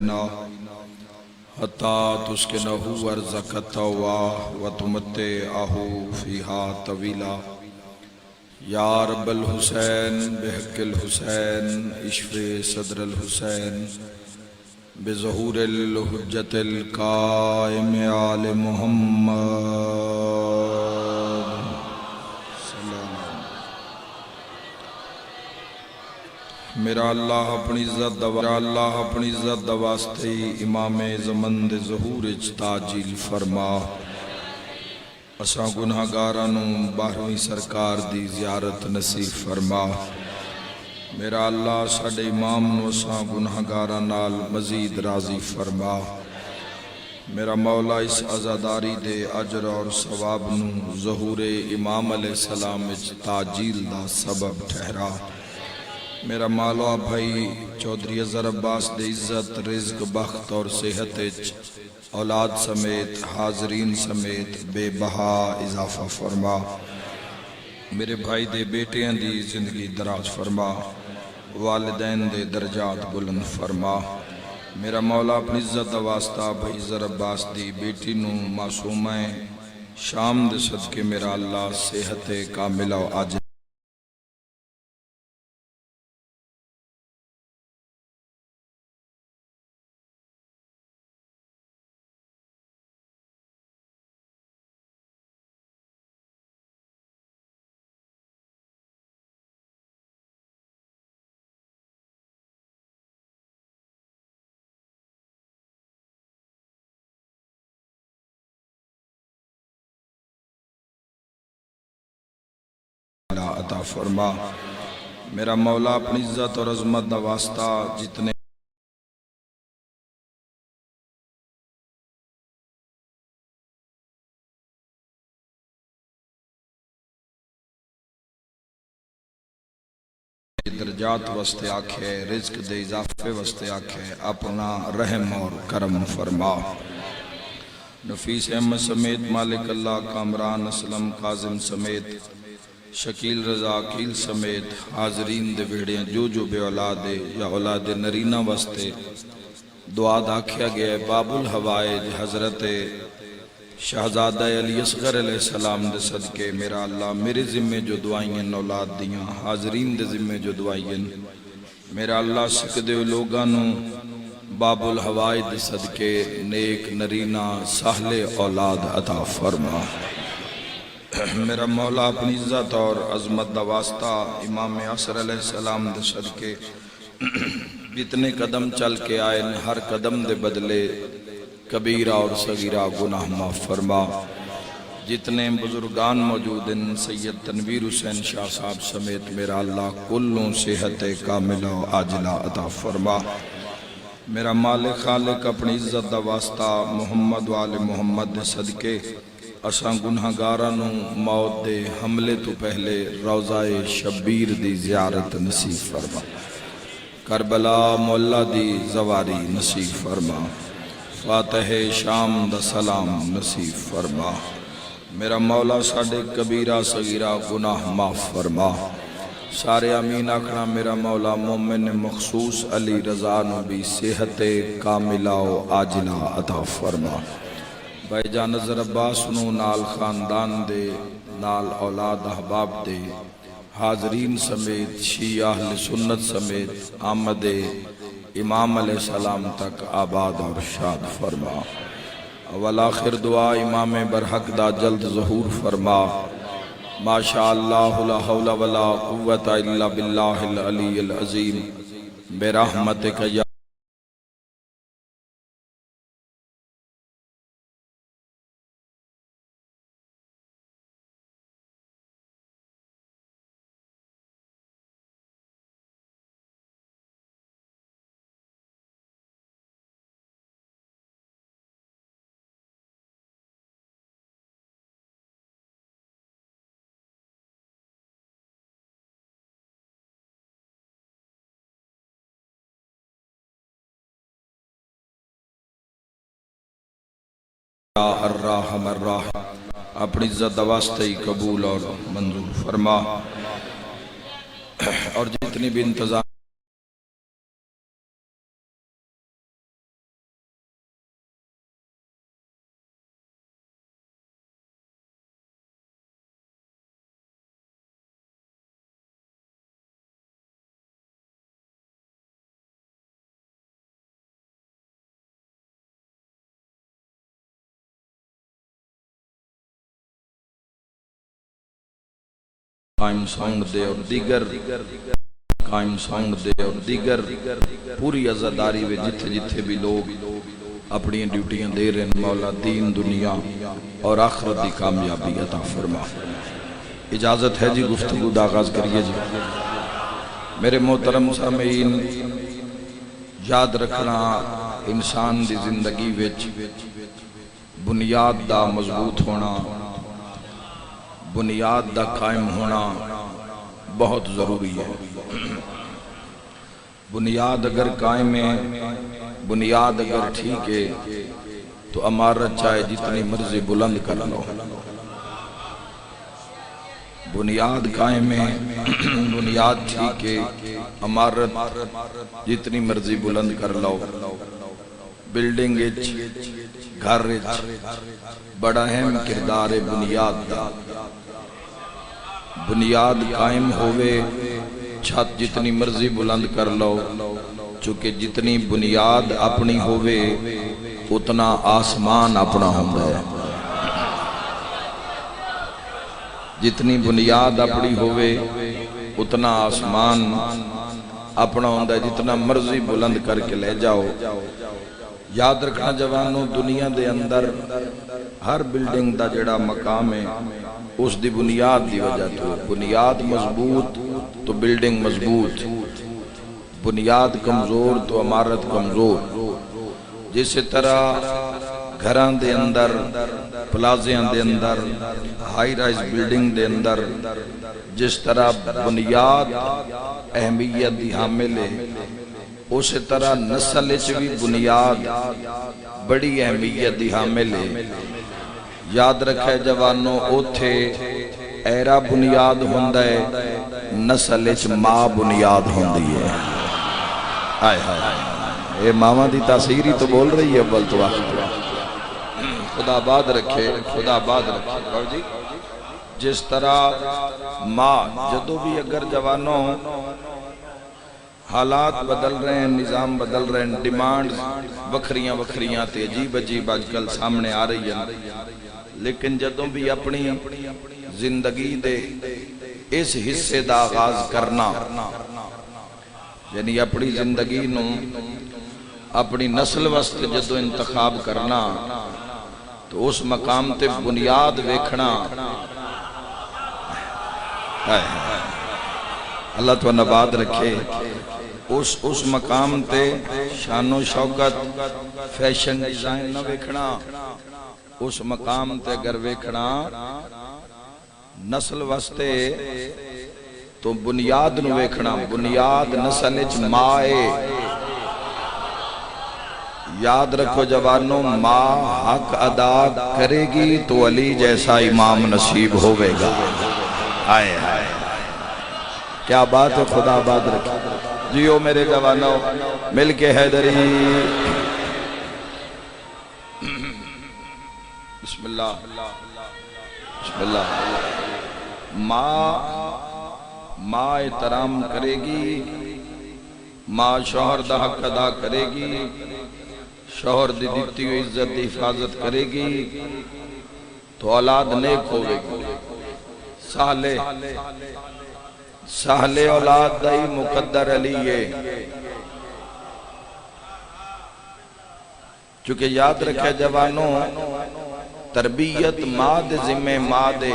حتی تسکنہو ورزقت وتمتعہو فیہا طویلا یا رب الحسین بحق الحسین اشف صدر الحسین بظہور الحجت القائم آل محمد میرا اللہ اپنی عزت دا واسطے امام زمن دے ظہور اچ تاجیل فرما اساں گناہگارانوں 12ویں سرکار دی زیارت نصیب فرما میرا اللہ ساڈے امام نو اساں گناہگاراں نال مزید راضی فرما میرا مولا اس عزاداری دے اجر اور ثواب نو ظہور امام علیہ السلام اچ تاجیل دا سبب ٹھہرا میرا مولا بھائی چودھری اظہر عباس دے عزت رزق بخت اور صحت اچ اولاد سمیت حاضرین سمیت بے بہا اضافہ فرما میرے بھائی دے بیٹیاں دی زندگی دراز فرما والدین دے درجات بلند فرما میرا مولا اپنی عزت دا واسطہ بھائی اظہر عباس دی بیٹی نو معصومہ شام دے صدقے میرا اللہ صحت کاملہ و عاجل عطا فرما میرا مولا اپنی عزت اور عظمت دا واسطہ جتنے درجات واسطے آکھے رزق دے اضافے واسطے آکھے اپنا رحم اور کرم فرما نفیس احمد سمیت مالک اللہ کامران اسلم قاظم سمیت شکیل رضا عقیل سمیت حاضرین دے بیڑیاں جو بے اولاد یا اولاد نرینہ واسطے دعا داکھیا گیا ہے باب الحوائج حضرت شہزادہ علی اصغر علیہ السلام دے صدقے میرا اللہ میرے ذمہ جو دعائیں اولاد دیاں حاضرین دے ذمہ جو دعائیں میرا اللہ سکدے لوگانوں باب الحوائج دے صدقے نیک نرینہ سہل اولاد عطا فرما میرا مولا اپنی عزت اور عظمت دا واسطہ امام عصر علیہ السلام دے صدقے جتنے قدم چل کے آئے ہر قدم دے بدلے کبیرہ اور صغیرہ گناہ معاف فرما جتنے بزرگان موجود ہیں سید تنویر حسین شاہ صاحب سمیت میرا اللہ کلوں صحت کاملہ و عاجلہ عطا فرما میرا مالک خالق اپنی عزت دا واسطہ محمد و آل محمد دے صدقے اساں گناہگارانوں موت دے حملے تو پہلے روضہ شبیر دی زیارت نصیب فرما کربلا مولا دی زواری نصیب فرما فاتح شام دا سلام نصیب فرما میرا مولا ساڑھے کبیرہ صغیرہ گناہ معاف فرما سارے امین آکھنا میرا مولا مومن مخصوص علی رضا نبی صحت کاملہ و عاجلہ عطا فرما بھائی جان اظہر عباس نو نال خاندان دے نال اولاد احباب دے حاضرین سمیت شیعہ اہل سنت سمیت آمد امام علیہ السلام تک آباد اور شاد فرما والآخر دعا امام برحق دا جلد ظہور فرما ما شاء اللہ لا حول ولا قوت الا باللہ العلی العظیم برحمتک یا الرحم الرحیم اپنی عزت واسطے قبول اور منظور فرما اور جتنی بھی انتظام قائم سونگ دے اور دیگر قائم سونگ دے اور دیگر پوری عزاداری میں جتھے جتھے بھی لوگ اپنی ڈیوٹیاں دے رہے ہیں، مولا دین دنیا اور آخرت دی کامیابی عطا فرما۔ اجازت ہے جی گفتگو دا آغاز کریے جی۔ میرے محترم سامعین، یاد رکھنا انسان دی زندگی وچ بنیاد دا مضبوط ہونا، بنیاد دا قائم ہونا بہت ضروری ہے۔ بنیاد اگر قائم ہے، بنیاد اگر ٹھیک ہے تو عمارت چاہے جتنی مرضی بلند کر لو۔ بنیاد قائم ہے، بنیاد ٹھیک ہے، عمارت جتنی مرضی بلند کر لو۔ بلڈنگ گھر بڑا اہم کردار ہے بنیاد دا۔ بنیاد قائم ہوئے، چھت جتنی مرضی بلند کر لو، چونکہ جتنی بنیاد اپنی ہوئے اتنا آسمان اپنا ہوتا ہے۔ جتنی بنیاد اپنی ہوئے اتنا آسمان اپنا ہوتا ہے، جتنا مرضی بلند کر کے لے جاؤ۔ یاد رکھنا جوانوں، دنیا دے اندر ہر بلڈنگ دا جڑا مقام ہے اس دی بنیاد دی وجہ تو، بنیاد مضبوط تو بلڈنگ مضبوط، بنیاد کمزور تو عمارت کمزور۔ جس طرح گھران دے اندر، پلازیاں دے اندر، ہائی رائز بلڈنگ دے اندر جس طرح بنیاد اہمیت دی حامل ہے، اس طرح نسل وچ بھی بنیاد بڑی اہمیت دی حامل ہے۔ یاد رکھے جوانوں، اوتھے ایرا بنیاد ہوندا ہے، نسل وچ ماں بنیاد ہوندی ہے۔ ہائے ہائے، اے ماما دی تاثیر ہی تو بول رہی ہے اول تو آخر۔ خدا آباد رکھے، خدا آباد رکھے جی۔ جس طرح ماں جدو بھی اگر جوانوں حالات بدل رہے ہیں، نظام بدل رہے ہیں، ڈیمانڈ وکھریاں وکھریاں تے عجیب عجیب آج کل سامنے آ رہی ہیں، لیکن جدوں بھی اپنی زندگی دے اس حصے دا آغاز کرنا، یعنی اپنی زندگی نو اپنی نسل واسطے جدو انتخاب کرنا، تو اس مقام تے بنیاد ویکھنا۔ اللہ تو نباد رکھے، اس مقام تے شان و شوکت فیشن ڈیزائن نہ ویکھنا، اس مقام تے اگر ویکھنا نسل واسطے تو بنیاد نو ویکھنا۔ بنیاد نسل وچ ماں ہے۔ یاد رکھو جوانوں، ماں حق ادا کرے گی تو علی جیسا امام نصیب ہوئے گا۔ آئے آئے، کیا بات ہے، خدا آباد رکھے۔ جیو میرے جوانوں، مل کے حیدری۔ بسم اللہ بسم اللہ۔ ماں احترام کرے گی، ماں شوہر دا حق ادا کرے گی، شوہر دی دیتی ہوئی عزت دی حفاظت کرے گی تو اولاد نیک ہوئے گی۔ سہلے اولاد دائی مقدر علی ہے۔ چونکہ یاد رکھے جوانوں، تربیت ماں دے ذمہ ماں دے۔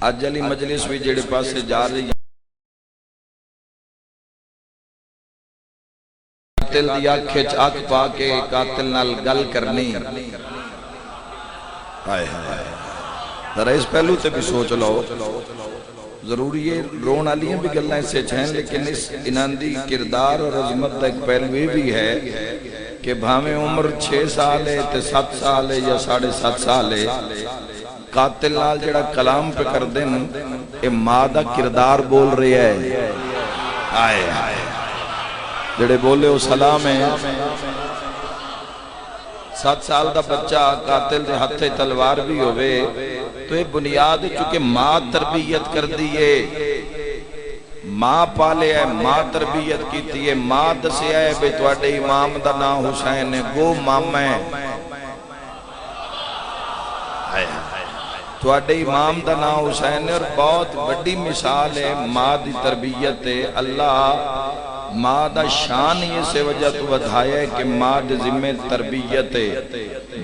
آج علی مجلس بھی جڑے پاس سے جا رہی ہیں، قاتل دی آنکھیں چاک پا کے قاتل نال گل کرنی۔ ذرا اس پہلو تے بھی سوچ لو، ضروری ہے رون آلیاں بھی گلنا اس سے چھین، لیکن اس اناندی کردار اور عظمت ایک پہلوی بھی ہے کہ بھامیں عمر 6 سال ہے تے 7 سال ہے یا 7.5 سال ہے، قاتل نال جڑا کلام پہ کر دیں اے ماں دا کردار بول رہی ہے۔ آئے آئے، جڑے بولے وہ سلام ہے۔ 7 سال دا بچہ قاتل دے ہتھے تلوار بھی ہوئے تو یہ بنیاد چونکہ ماں تربیت کر دیئے، ماں پالے ہے، ماں تربیت کی تیئے، ماں دسے ہے بے توڑے امام دا نا حسین ہے، گو ماما ہے۔ تواڈے امام دا نام حسین ہے اور بہت بڑی مثال ہے ماں دی تربیت ہے۔ اللہ ماں دا شان یہ سے وجہ تو بدھایا ہے کہ ماں دے ذمہ تربیت ہے،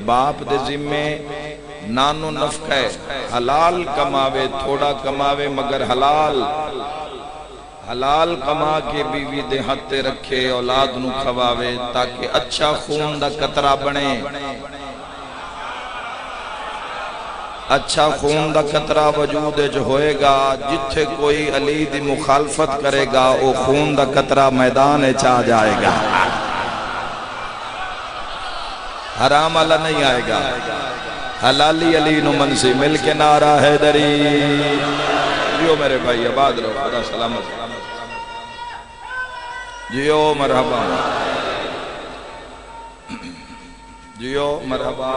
باپ دے ذمہ نانو نفقہ ہے، حلال کماوے تھوڑا کماوے مگر حلال کما کے بیوی دے ہاتھ رکھے اولاد نو کھواوے تاکہ اچھا خون دا قطرہ بنے۔ اچھا خون دا قطرہ وجود جو ہوئے گا، جتھے کوئی علی دی مخالفت کرے گا وہ خون دا قطرہ میدان چاہ جائے گا، حرام والا نہیں آئے گا۔ حلالی علی نو منسی مل کے نعرہ حیدری، جیو میرے بھائی آباد رہو، خدا سلامت، جیو مرحبا، جیو مرحبا۔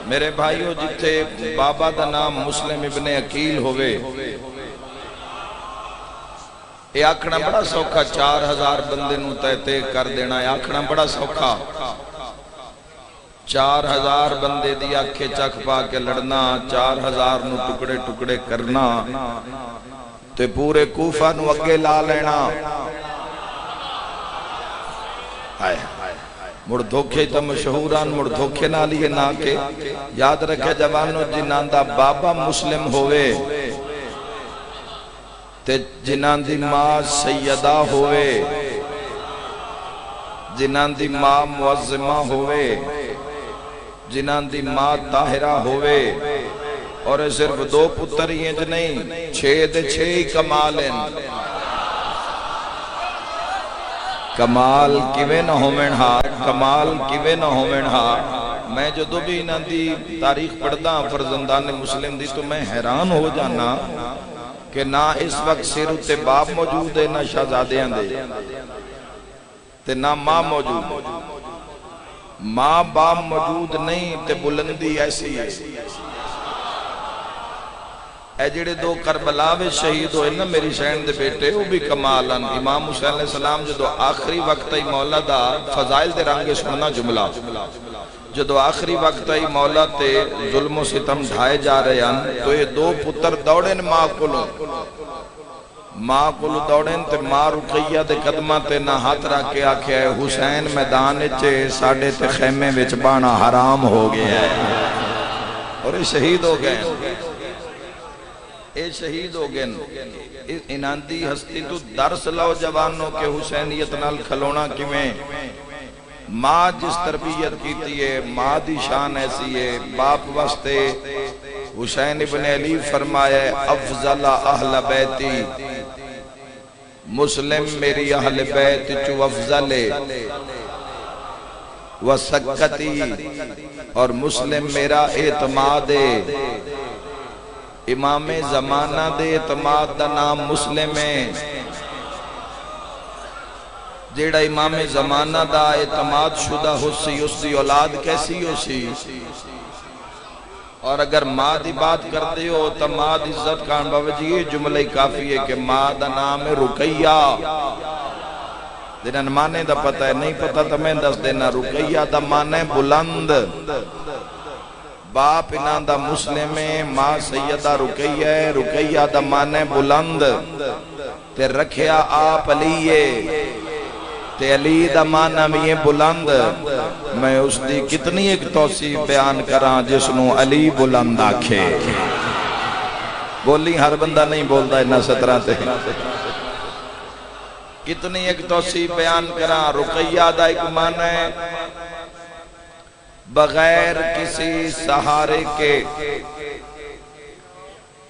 میرے بھائیو جتھے بابا دا نام مسلم ابن عقیل ہوئے، یہ آکھنا بڑا سوکھا، 4000 بندے نو تے کر دینا، یہ آکھنا بڑا سوکھا، 4000 بندے دی آنکھیں چکھ پا کے لڑنا، 4000 نو ٹکڑے ٹکڑے کرنا تے پورے کوفہ نو اگے لا لینا۔ مڑ دھوکھے تا مشہوران مڑ دھوکھے نہ لیے نہ کے یاد رکھے جوانو، جنان دا بابا مسلم ہوئے تے جنان دی ماں سیدہ ہوئے، جنان دی ماں معظمہ ہوئے، جنان دی ماں طاہرہ ہوئے، اور صرف 2 پتر ہی ہیں نہیں، 6 دے 6 ہی کمال ہیں۔ کمال کیویں نہ ہومن ہاں، کمال کیویں نہ ہومن ہاں۔ میں جدو بھی انہاں دی تاریخ پڑھدا فرزندان مسلم دی تو میں حیران ہو جانا کہ نہ اس وقت سر تے باپ موجود ہے، نہ شہزادیاں دے تے نہ ماں موجود ہے، ماں باپ موجود نہیں تے بلندی ایسی ہے۔ اے جڑے 2 کربلا میں شہید ہوئے نا میری شہن دے بیٹے، وہ بھی کمالن۔ امام حسین علیہ السلام جدو آخری وقت ہی مولا دا فضائل دے رنگے سننا جملہ، جدو آخری وقت ہی مولا تے ظلم و ستم ڈھائے جا رہے ہیں تو یہ 2 پتر دوڑیں ماں کلو دوڑیں تے ماں رقیہ دے قدمہ تے نہ ہاتھ رکھ کے آکھے ہے حسین میدان چے ساڑھے تے خیمے وچ بانا حرام ہو گیا ہے، اور یہ شہید ہو گئے ہیں، اے شہید ہو گئے۔ انہاں دی ہستی تو درس لو جوانوں کے حسینیت نال کھلونا کیویں، ماں جس تربیت کیتی ہے، ماں دی شان ایسی ہے۔ باپ واسطے حسین ابن علی فرمایا افضل اہل بیتی، مسلم میری اہل بیت چو افضل وسکتی، اور مسلم میرا اعتماد ہے۔ امام زمانہ دے اعتماد دا نام مسلم ہے، جیڑا امام زمانہ دا اعتماد شدہ ہو سی اس دی اولاد کیسی ہو سی۔ اور اگر ماں دی بات کرتے ہو تو ماں دی عزت کان باوجی یہ جملہ کافی ہے کہ ماں دا نام ہے رقیہ، جنہاں مانے دا پتہ ہے، نہیں پتہ تو میں دس دینا، رقیہ دا مانے بلند۔ باپ انہاں دا مسلم ہے، ماں سیدہ رقیہ ہے، رقیہ دا مانے بلند، تے رکھیا آپ علیہ تے علی دا مانا بھی یہ بلند۔ میں اس دی کتنی ایک توصیف بیان کراں جس نو علی بلند آکھے، بولی ہر بندہ نہیں بولتا ہے نہ 17 تے، کتنی ایک توصیف بیان کراں۔ رقیہ دا ایک مانا ہے بغیر کسی سہارے کے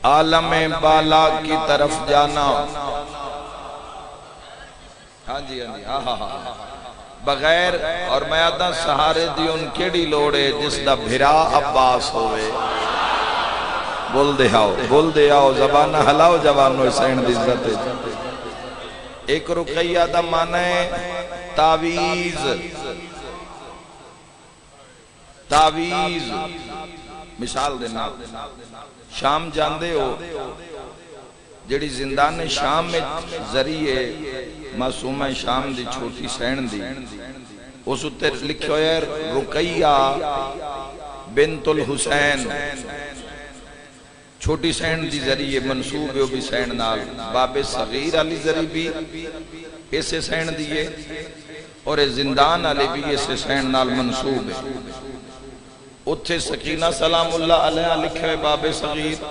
عالم بالا کی طرف جانا۔ ہاں جی ہاں ہاں بغیر، اور میں آدھا سہارے دی ان کیڑی لوڑے جس دا بھرا عباس ہوئے۔ بول دے آؤ زبانہ ہلاؤ جوانو حسین دی عزت۔ ایک رقیہ دا معنی ہے تعویز، تعویز مثال دینا، شام جاندے ہو جڑی زندان شام میں ذریعے معصومہ شام دی چھوٹی سین دی، اس اتے لکھو ہے رقیہ بنت الحسین چھوٹی سین دی ذریعے منصوب ہے بھی سین نال باب صغیر علی ذریعے بھی اسے سین دیئے اور زندان علی بھی اسے سین نال منصوب ہے اتھے سکینہ سلام اللہ علیہ لکھے باب صغیر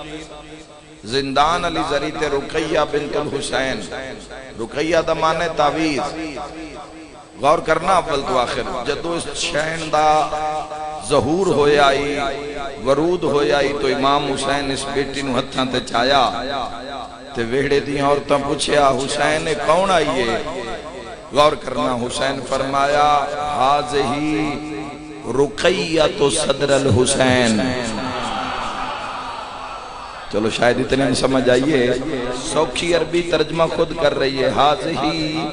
زندان علی ذریعے رقیہ بنت الحسین رقیہ دا مانے تعویز غور کرنا اول تو آخر جدو اس شین دا ظہور ہوئے آئی ورود ہوئے آئی تو امام حسین اس بیٹی نو ہتھاں تے چایا تے ویڑے دیاں عورتاں پوچھیا حسین کون آئیے غور کرنا حسین فرمایا حاضہی رقیۃ صدر الحسین چلو شاید اتنے میں سمجھ آئیے سوکھی عربی ترجمہ خود کر رہی ہے حاضہی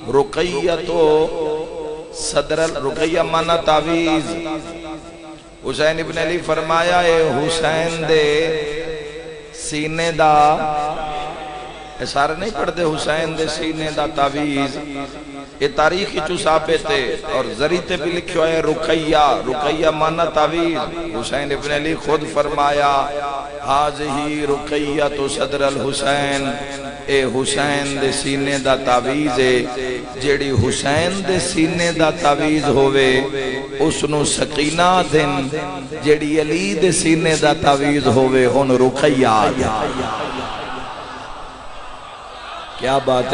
رقیۃ صدر رقیہ مانا تعویز حسین ابن علی فرمایا اے حسین دے سینے دا اے سارے نہیں پڑھتے حسین دے سینے دا تعویز یہ تاریخی چو ثابت ہے اور ذریعے بھی لکھو ہے رقیہ مانا تعویز حسین ابن علی خود فرمایا حاضہی رقیۃ صدر الحسین اے حسین دے سینے دا تعویز ہے جیڑی حسین دے سینے دا تعویز ہوئے اس نو سکینہ دن جیڑی علی دے سینے دا تعویز ہوئے ان رقیہ آیا کیا بات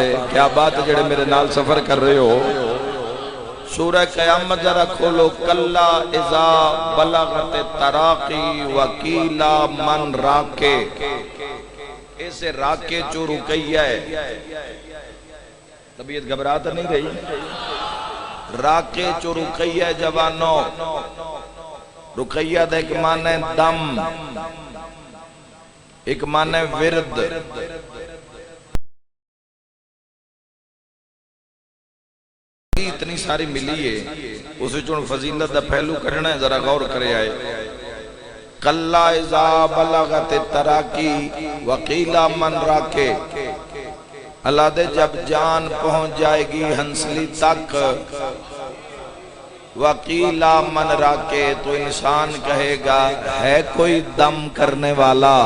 ہے جڑے میرے نال سفر کر رہے ہو سورہ قیامت ذرا کھولو کلا اذا بلغت تراقی وکیلا من راکے ایسے راکے جو رقیہ ہے طبیعت گھبراتا نہیں رہی راکے جو رقیہ ہے جوانوں رقیہ دا ایک معنی دم ایک معنی ورد اتنی ساری ملی ہے اسے چون فضیلت دا پہلو کرنا ہے ذرا غور کرے آئے کلا اذا بلغت تراکی وقیلا من راکے اللہ دے جب جان پہنچ جائے گی ہنسلی تک وقیلا من راکے تو انسان کہے گا ہے کوئی دم کرنے والا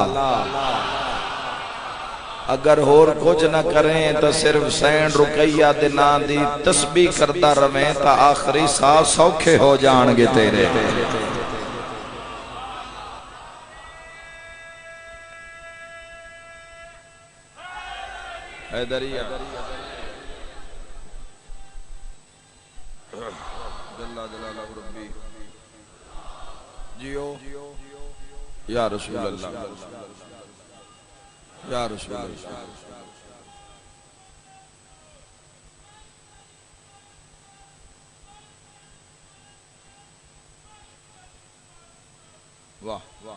اگر اور کچھ نہ کریں تو صرف سین رقیہ دینا دی تسبیح کرتا رویں تا آخری ساتھ سوکھے ہو جانگے تیرے حیدریہ جلالہ جلالہ ربی جیو یا رسول اللہ یا رسول اللہ واہ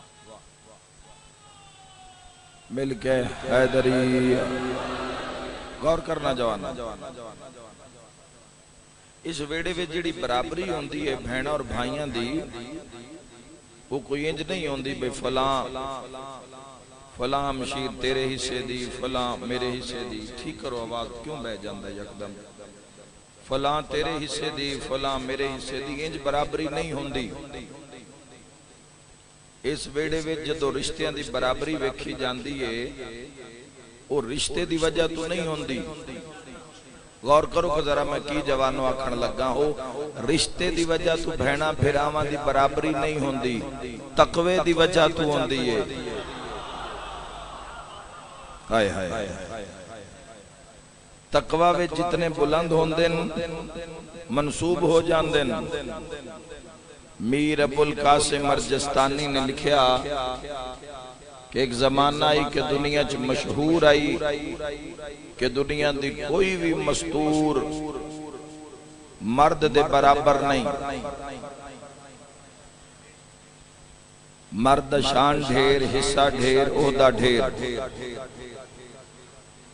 مل کے حیدری غور کرنا جوانا اس ویڑے وچ جڑی برابری ہوندی ہے بہناں اور بھائیاں دی وہ کوئی انج نہیں ہوندی بے فلاں مشیر تیرے حصے دی فلاں میرے حصے دی ٹھیک کرو آواز کیوں بہ جاندہ یکدم فلاں تیرے حصے دی فلاں میرے حصے دی انج برابری نہیں ہوندی اس ویڑے وچ جدو رشتیاں دی برابری ویکھی جاندی ہے وہ رشتے دی وجہ تو نہیں ہوندی غور کرو کہ ذرا میں کی جوانوں آکھن لگا ہو رشتے دی وجہ تو بہنا پھراواں دی برابری نہیں ہوندی تقوی دی وجہ تو ہوندی ہے ہائے ہائے تقوی وچ جتنے بلند ہوندن منصوب ہو جاندن میر ابو القاسم ارجستانی نے لکھیا کہ ایک زمانہ آئی کہ دنیا چ مشہور آئی کہ دنیا دی کوئی بھی مستور مرد دے برابر نہیں مرد شان ڈھیر حصہ ڈھیر عہدہ ڈھیر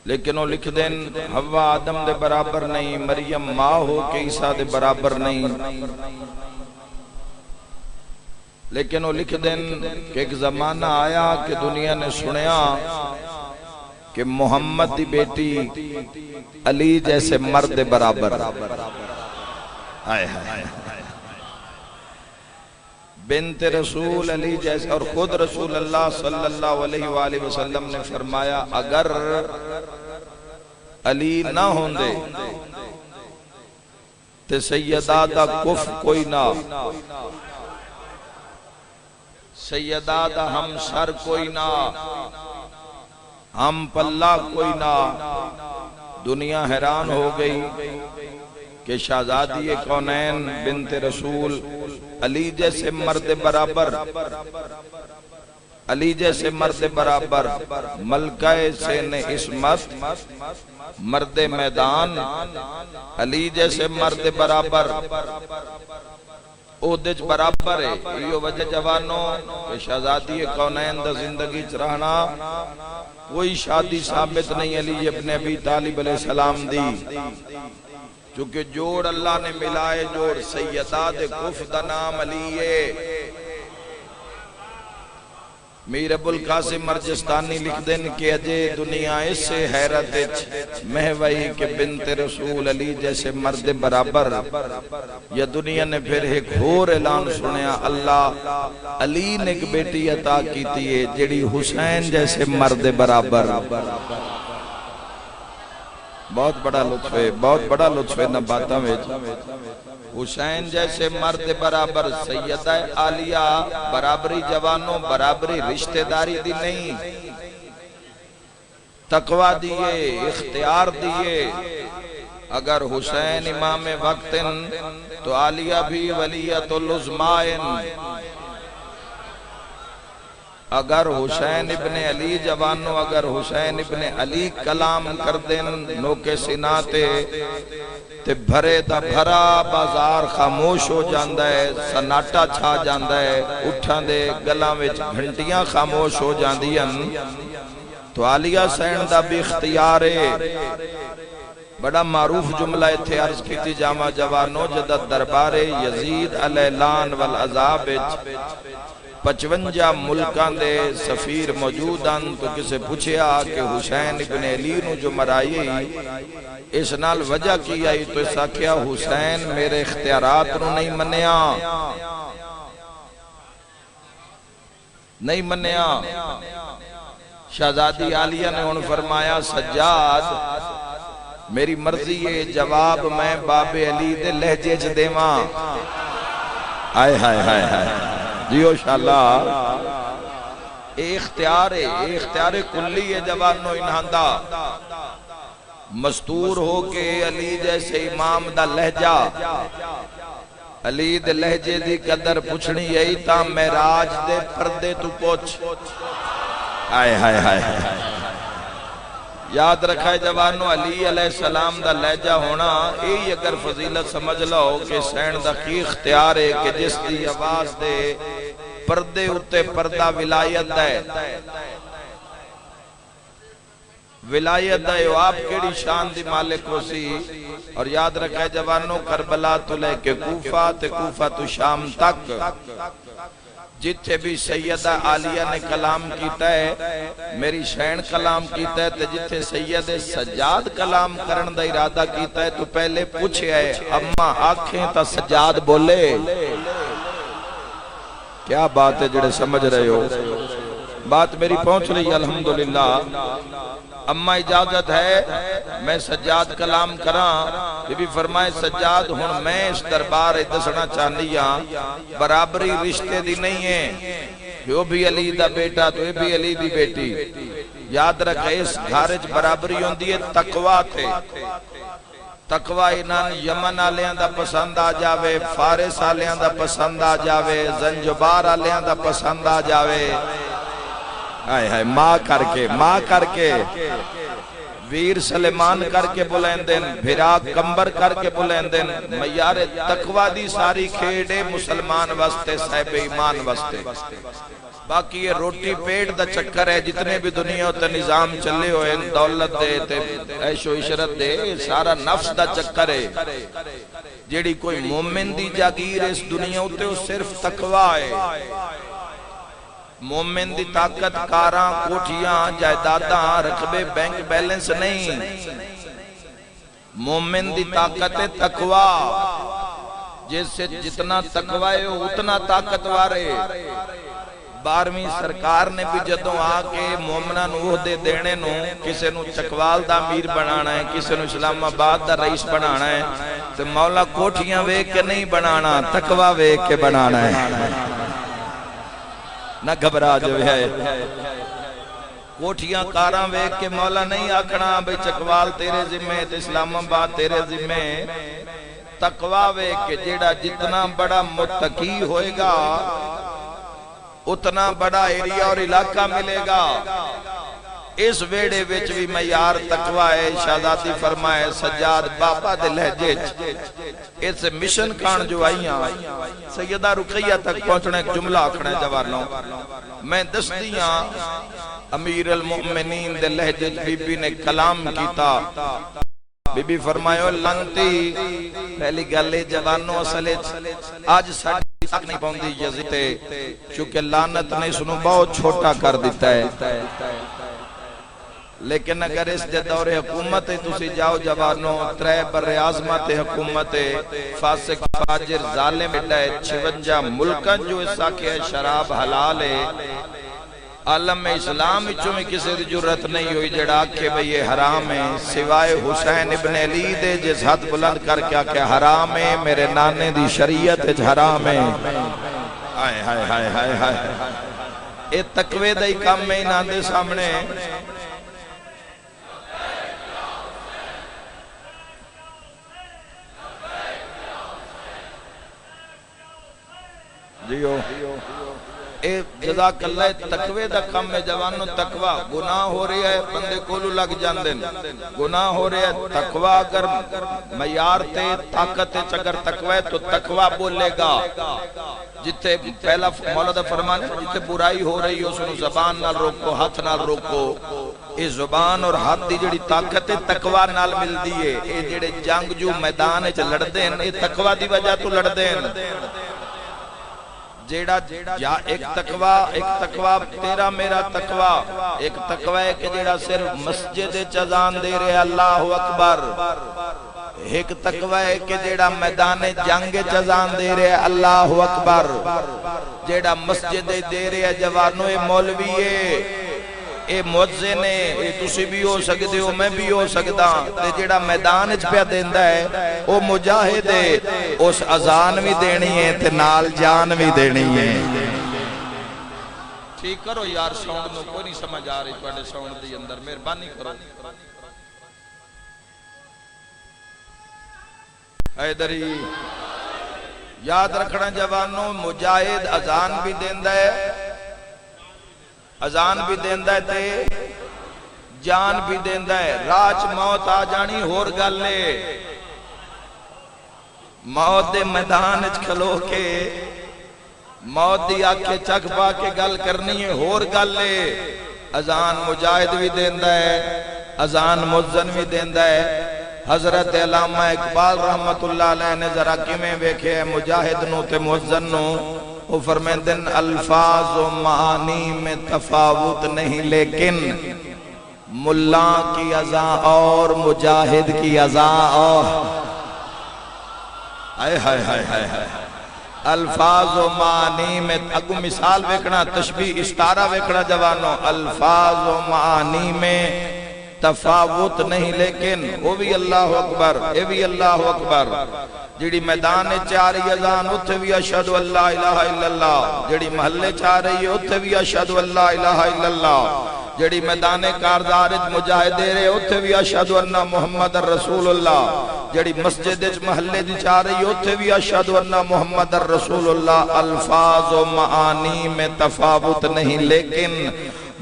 لیکن وہ لکھ دیں حوا آدم دے برابر نہیں مریم ماں ہو کہ عیسیٰ دے برابر نہیں لیکن وہ لکھ دیں کہ ایک زمانہ آیا کہ دنیا نے سنیا کہ محمد دی بیٹی علی جیسے مرد برابر بنت رسول علی جیسے، اور خود رسول اللہ صلی اللہ علیہ وآلہ وسلم نے فرمایا اگر علی نہ ہوندے تے سیدہ دا کف کوئی نہ، سیدہ دا ہم سر کوئی نہ، ہم پلہ کوئی نہ۔ دنیا حیران ہو گئی کہ شہزادی کونین بنت رسول علی جیسے مرد برابر، علی جیسے مرد برابر، ملکہ سین عصمت، مرد میدان، علی جیسے مرد برابر، عہدے برابر ہے۔ یہ وجہ جوانوں کہ شہزادی کونین دا زندگی چرہنا کوئی شادی ثابت نہیں علی ابن ابی طالب علیہ السلام دی، چونکہ جوڑ اللہ نے ملائے، جوڑ سیدہ دے کف دا نام علی ہے۔ میر ابو القاسم مرجستانی لکھ دین کہ اجے دنیا اس سے حیرت محوئی کہ بنت رسول علی جیسے مرد برابر، یا دنیا نے پھر ایک اور اعلان سنیا، اللہ علی نے ایک بیٹی عطا کیتی ہے جڑی حسین جیسے مرد برابر۔ بہت بڑا لطف ہے، بہت بڑا لطف ہے نباتہ میں۔ حسین جیسے مرد برابر، سیدہ عالیہ برابری جوانوں، برابری رشتہ داری دی نہیں، تقوی دیئے، اختیار دیئے۔ اگر حسین امام وقت تو عالیہ بھی ولیت العظمائن، اگر حسین ابن علی جوانوں، اگر حسین ابن علی کلام کر دیں نوکے سناتے تے بھرے دا بھرا بازار خاموش ہو جاندہ ہے، سناٹا چھا جاندہ ہے، اٹھاں دے گلاں وچ گھنٹیاں خاموش ہو جاندیاں۔ تو عالیہ سین دا بھی اختیار ہے۔ بڑا معروف جملہ تھے عرض کیتی جامع جوانوں، جدہ دربار یزید علیہ لان والعذاب 55 ملکان دے سفیر موجودان، تو کسے پوچھیا کہ حسین ابن علی نو جو مرائی اس نال وجہ کی آئی، تو ایسا کیا حسین میرے اختیارات نو نہیں منیا، نہیں منیا۔ شہزادی عالیہ نے ان فرمایا سجاد میری مرضی ہے، جواب میں باب علی دے لہجے چ دیواں۔ آئے ہائے ہائے ہائے جیو شاءاللہ، اے اختیار ہے، اے اختیار کلی ہے جوانوں انہاندہ۔ مستور ہو کے علی جیسے امام دا لہجہ، علی دے لہجے دی قدر پوچھنی یہی تا معراج دے پردے تو پوچھ۔ آئے ہائے ہائے یاد رکھائے جوانوں، علی علیہ السلام دا لہجہ ہونا ای اگر فضیلت سمجھ لو کہ سین دا کی اختیار ہے کہ جس دی آواز دے پردے اتے پردہ ولایت ہے، ولایت ہے، آپ کیڑی شان دی مالک ہو سی۔ اور یاد رکھائے جوانوں، کربلا تو لے کے کوفہ تے کوفہ تو شام تک جتھے بھی سیدہ عالیہ نے کلام کیتا ہے، میری شین کلام کیتا ہے، تے جتھے سید سجاد کلام کرن دا ارادہ کیتا ہے تو پہلے پوچھے ہے اماں آنکھیں تا سجاد بولے۔ کیا بات ہے جڑے سمجھ رہے ہو، بات میری پہنچ رہی الحمدللہ۔ اماں اجازت ہے میں سجاد کلام کراں، یہ بھی فرمائے سجاد ہن میں اس دربار دسنا چاہنیاں برابری رشتے دی نہیں ہے، یہ بھی علی دا بیٹا تو یہ بھی علی دی بیٹی۔ یاد رکھے اس گھارج برابری ہوندی ہے تقوی تھے، تقوی انہاں یمن آلیاں دا پسند آ جاوے، فارس آلیاں دا پسند آ جاوے، زنجبار آلیاں دا پسند آ جاوے۔ آئے ہائے ماں کر کے ویر سلیمان کر کے بلیندن، بھرا کمبر کر کے بلیندن، میار تقوی دی ساری کھیڑے مسلمان وستے صاحب ایمان وستے۔ باقی یہ روٹی پیٹ دا چکر ہے، جتنے بھی دنیا ہوتا نظام چلے ہوئے، دولت دے تے عیش و عشرت دے، سارا نفس دا چکر ہے۔ جیڑی کوئی مومن دی جاگیر اس دنیا ہوتے وہ صرف تقوی ہے۔ مومن دی طاقت کاراں کوٹھیاں جائیداداں رقبے بینک بیلنس نہیں، مومن دی طاقت تقوی۔ جس سے جتنا تقوی ہے اتنا طاقتور ہے۔ 12ویں سرکار نے بھی جدوں آ کے مومناں نوں عہدے دینے نوں، کسے نوں چکوال دا امیر بنانا ہے، کسے نوں اسلام آباد دا رئیس بنانا ہے، تے مولا کوٹھیاں ویکھ کے نہیں بنانا، تقوی ویکھ کے بنانا ہے۔ نہ گھبرا جائے، کوٹھیاں کاراں ویکھ کے مولا نہیں آکھنا بھئی چکوال تیرے ذمہ تے اسلام آباد تیرے ذمہ۔ تقوی ویکھ کے جیڑا جتنا بڑا متقی ہوئے گا اتنا بڑا ایریا اور علاقہ ملے گا۔ اس ویڑے وچ بھی معیار تقوی ہے۔ شہزادی فرمائے سجاد بابا دے لہجے اس مشن کان جو آئیاں سیدہ رقیہ تک پہنچنے ایک جملہ آکھنا ہے جوانوں، میں دستیاں امیر المؤمنین دے لہجے بی بی نے کلام کیتا۔ بی بی فرمائے لنگتی پہلی گلے جوانوں اصلے آج ساڑھی تک نہیں پہنچی یزیتے، چونکہ لعنت نے سنو بہت چھوٹا کر دیتا ہے۔ لیکن اگر اس دے دور حکومت ہے تسی جاؤ جوانوں، 3 بر اعظمت حکومت فاسق فاجر ظالم ہے، 56 ملکان جو اس ساکے شراب حلال ہے۔ عالم اسلام وچوں میں کسی دی جرت نہیں ہوئی جڑا کہ بھئی یہ حرام ہے، سوائے حسین ابن علی دے جس ہاتھ بلند کر کے کہ حرام ہے، میرے نانے دی شریعت حرام ہے۔ ہائے ہائے ہائے ہائے ہائے، اے تقوی دا ہی کام میں ہی نان دے سامنے جیو اے جزاک اللہ تقوی دا کم میں جوانوں تقوی گناہ ہو رہی ہے بندے کولو لگ جاندن، گناہ ہو رہی ہے تقوی اگر معیار تے طاقت اگر تقوی تو تقوی بولے گا۔ جتے پہلا مولا دا فرمان ہے جتے برائی ہو رہی ہو سنو زبان نال روکو، ہاتھ نال روکو۔ اے زبان اور ہاتھ دی جڑی طاقت تقوی نال مل دیئے، اے جڑے جنگ جو میدان اچ لڑ دین اے تقوی دی وجہ تو لڑ دین۔ جیڑا ایک تقوی تیرا میرا تقوی، ایک تقوی ہے کہ جیڑا صرف مسجد چزان دے رہے اللہ اکبر، ایک تقوی ہے کہ جیڑا میدان جنگ چزان دے رہے اللہ اکبر، جیڑا مسجد دے رہے جوانوں مولوی ہے، اے معزن ہے، اے تسی بھی ہو سکتے ہو میں بھی ہو سکتا، تے جیڑا میدان اچ پہ دیندہ ہے او مجاہد ہے، اس اذان بھی دینی ہے تے نال جان بھی دینی ہے۔ ٹھیک کرو یار ساؤنڈ نو کوئی نہیں سمجھ آ رہی توڑے ساؤنڈ دی اندر مہربانی کرو۔ حیدری یاد رکھنا جوانوں مجاہد اذان بھی دیندہ ہے، اذان بھی دیندہ ہے تے جان بھی دیندہ ہے۔ راج موت آ جانی ہور گل لے، موت دے میدان اچ کھلو کے موت دی آکھے چک پا کے گل کرنی ہے ہور گل لے۔ اذان مجاہد بھی دیندہ ہے، اذان مؤذن بھی دیندہ ہے۔ حضرت علامہ اقبال رحمت اللہ علیہ نے ذرا کیویں ویکھے مجاہد نو تے مؤذن نو، وہ فرمیندن الفاظ و معانی میں تفاوت نہیں لیکن ملا کی اذان اور مجاہد کی اذان اور ہائے ہائے ہائے ہائے الفاظ و معانی میں اگو مثال ویکھنا تشبیہ اشتارہ ویکھنا جوانوں، الفاظ و معانی میں تفاوت نہیں لیکن وہ بھی اللہ اکبر اے بھی اللہ اکبر۔ جڑی میدان چاہ رہی اذان اتھے بھی اشہد اللہ الہ الا اللہ، جڑی محلے چاہ رہی ہے اتھے بھی اشہد اللہ الہ الا اللہ، جڑی میدان کاردارج مجاہد دے رہے اتھے بھی اشہد اللہ محمد رسول اللہ، جڑی مسجد محلے دی چاہ رہی ہے اتھے بھی اشہد اللہ محمد رسول اللہ۔ الفاظ و معانی میں تفاوت نہیں لیکن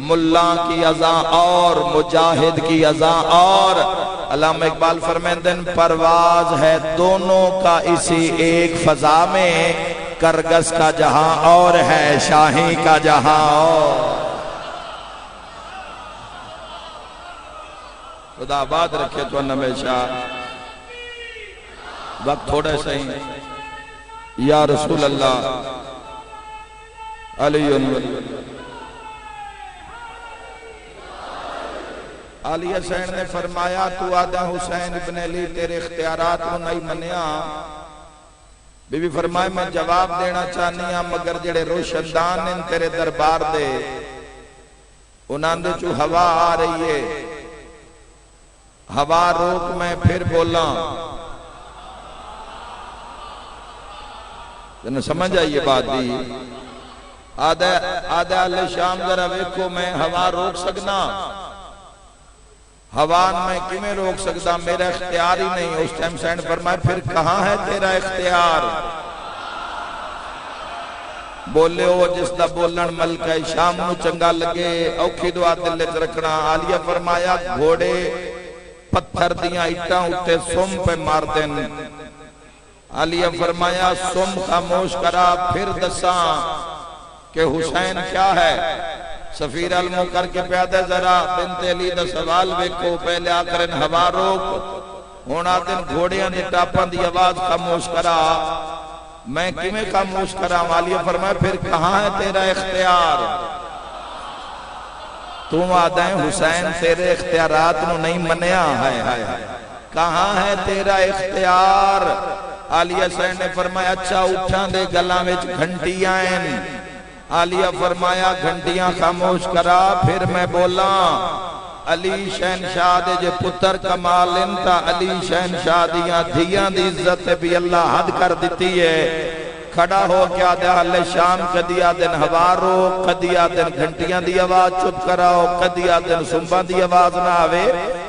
ملا کی اذان اور مجاہد کی اذان اور۔ علامہ اقبال فرمیندن پرواز ہے دونوں کا اسی ایک فضا میں، کرگس کا جہاں اور ہے شاہی کا جہاں اور۔ خدا آباد رکھے تو ہمیشہ وقت تھوڑے صحیح یا رسول اللہ علیہ علی حسین نے فرمایا تو آدھا حسین ابن علی تیرے اختیارات کو نہیں منیا، بی بی فرمائے میں جواب دینا چاہنی ہاں مگر جڑے روشندان ان تیرے دربار دے انہاں دے چو ہوا آ رہی ہے، ہوا روک میں پھر بولا تنہیں سمجھ آئیے بات دی آدھے اللہ شام ذرا ویکھو میں ہوا روک سکنا، ہوان میں کیوں روک سکتا، میرا اختیار ہی نہیں۔ اس ٹائم سینڈ فرمائے پھر کہاں ہے تیرا اختیار؟ بولے ہو جس دا بولن ملکہ شام نو چنگا لگے اوکھی دعا دل وچ رکھنا۔ عالیہ فرمایا گھوڑے پتھر دیاں اٹھاں اٹھے سم پہ مار دیں۔ عالیہ فرمایا سم خاموش کرا پھر دساں کہ حسین کیا ہے؟ سفیر علمو کر کے پیادے ذرا بنت علی دا سوال ویکھو، پہلے آکرن ہوا روک ہونا دن گھوڑیاں دی ٹاپاں دی آواز خاموش کرا۔ میں کیویں خاموش کرا؟ عالیہ فرمایا پھر کہاں ہے تیرا اختیار؟ تم آدھائیں حسین تیرے اختیارات نو نہیں منیا ہے، کہاں ہے تیرا اختیار؟ عالیہ سین نے فرمایا اچھا اٹھان دے گلاں وچ گھنٹیاں ہیں۔ عالیہ فرمایا گھنٹیاں خاموش کرا پھر میں بولا علی شہنشاہ دے جے پتر کمال انتا علی شہنشاہ دیاں دھیاں دی عزت بھی اللہ حد کر دیتی ہے۔ کھڑا ہو کیا دے اہل شام کدیا دن ہوا رو، کدیا دن گھنٹیاں دی آواز چپ کراؤ، کدیا دن سنباں دی آواز نہ آوے،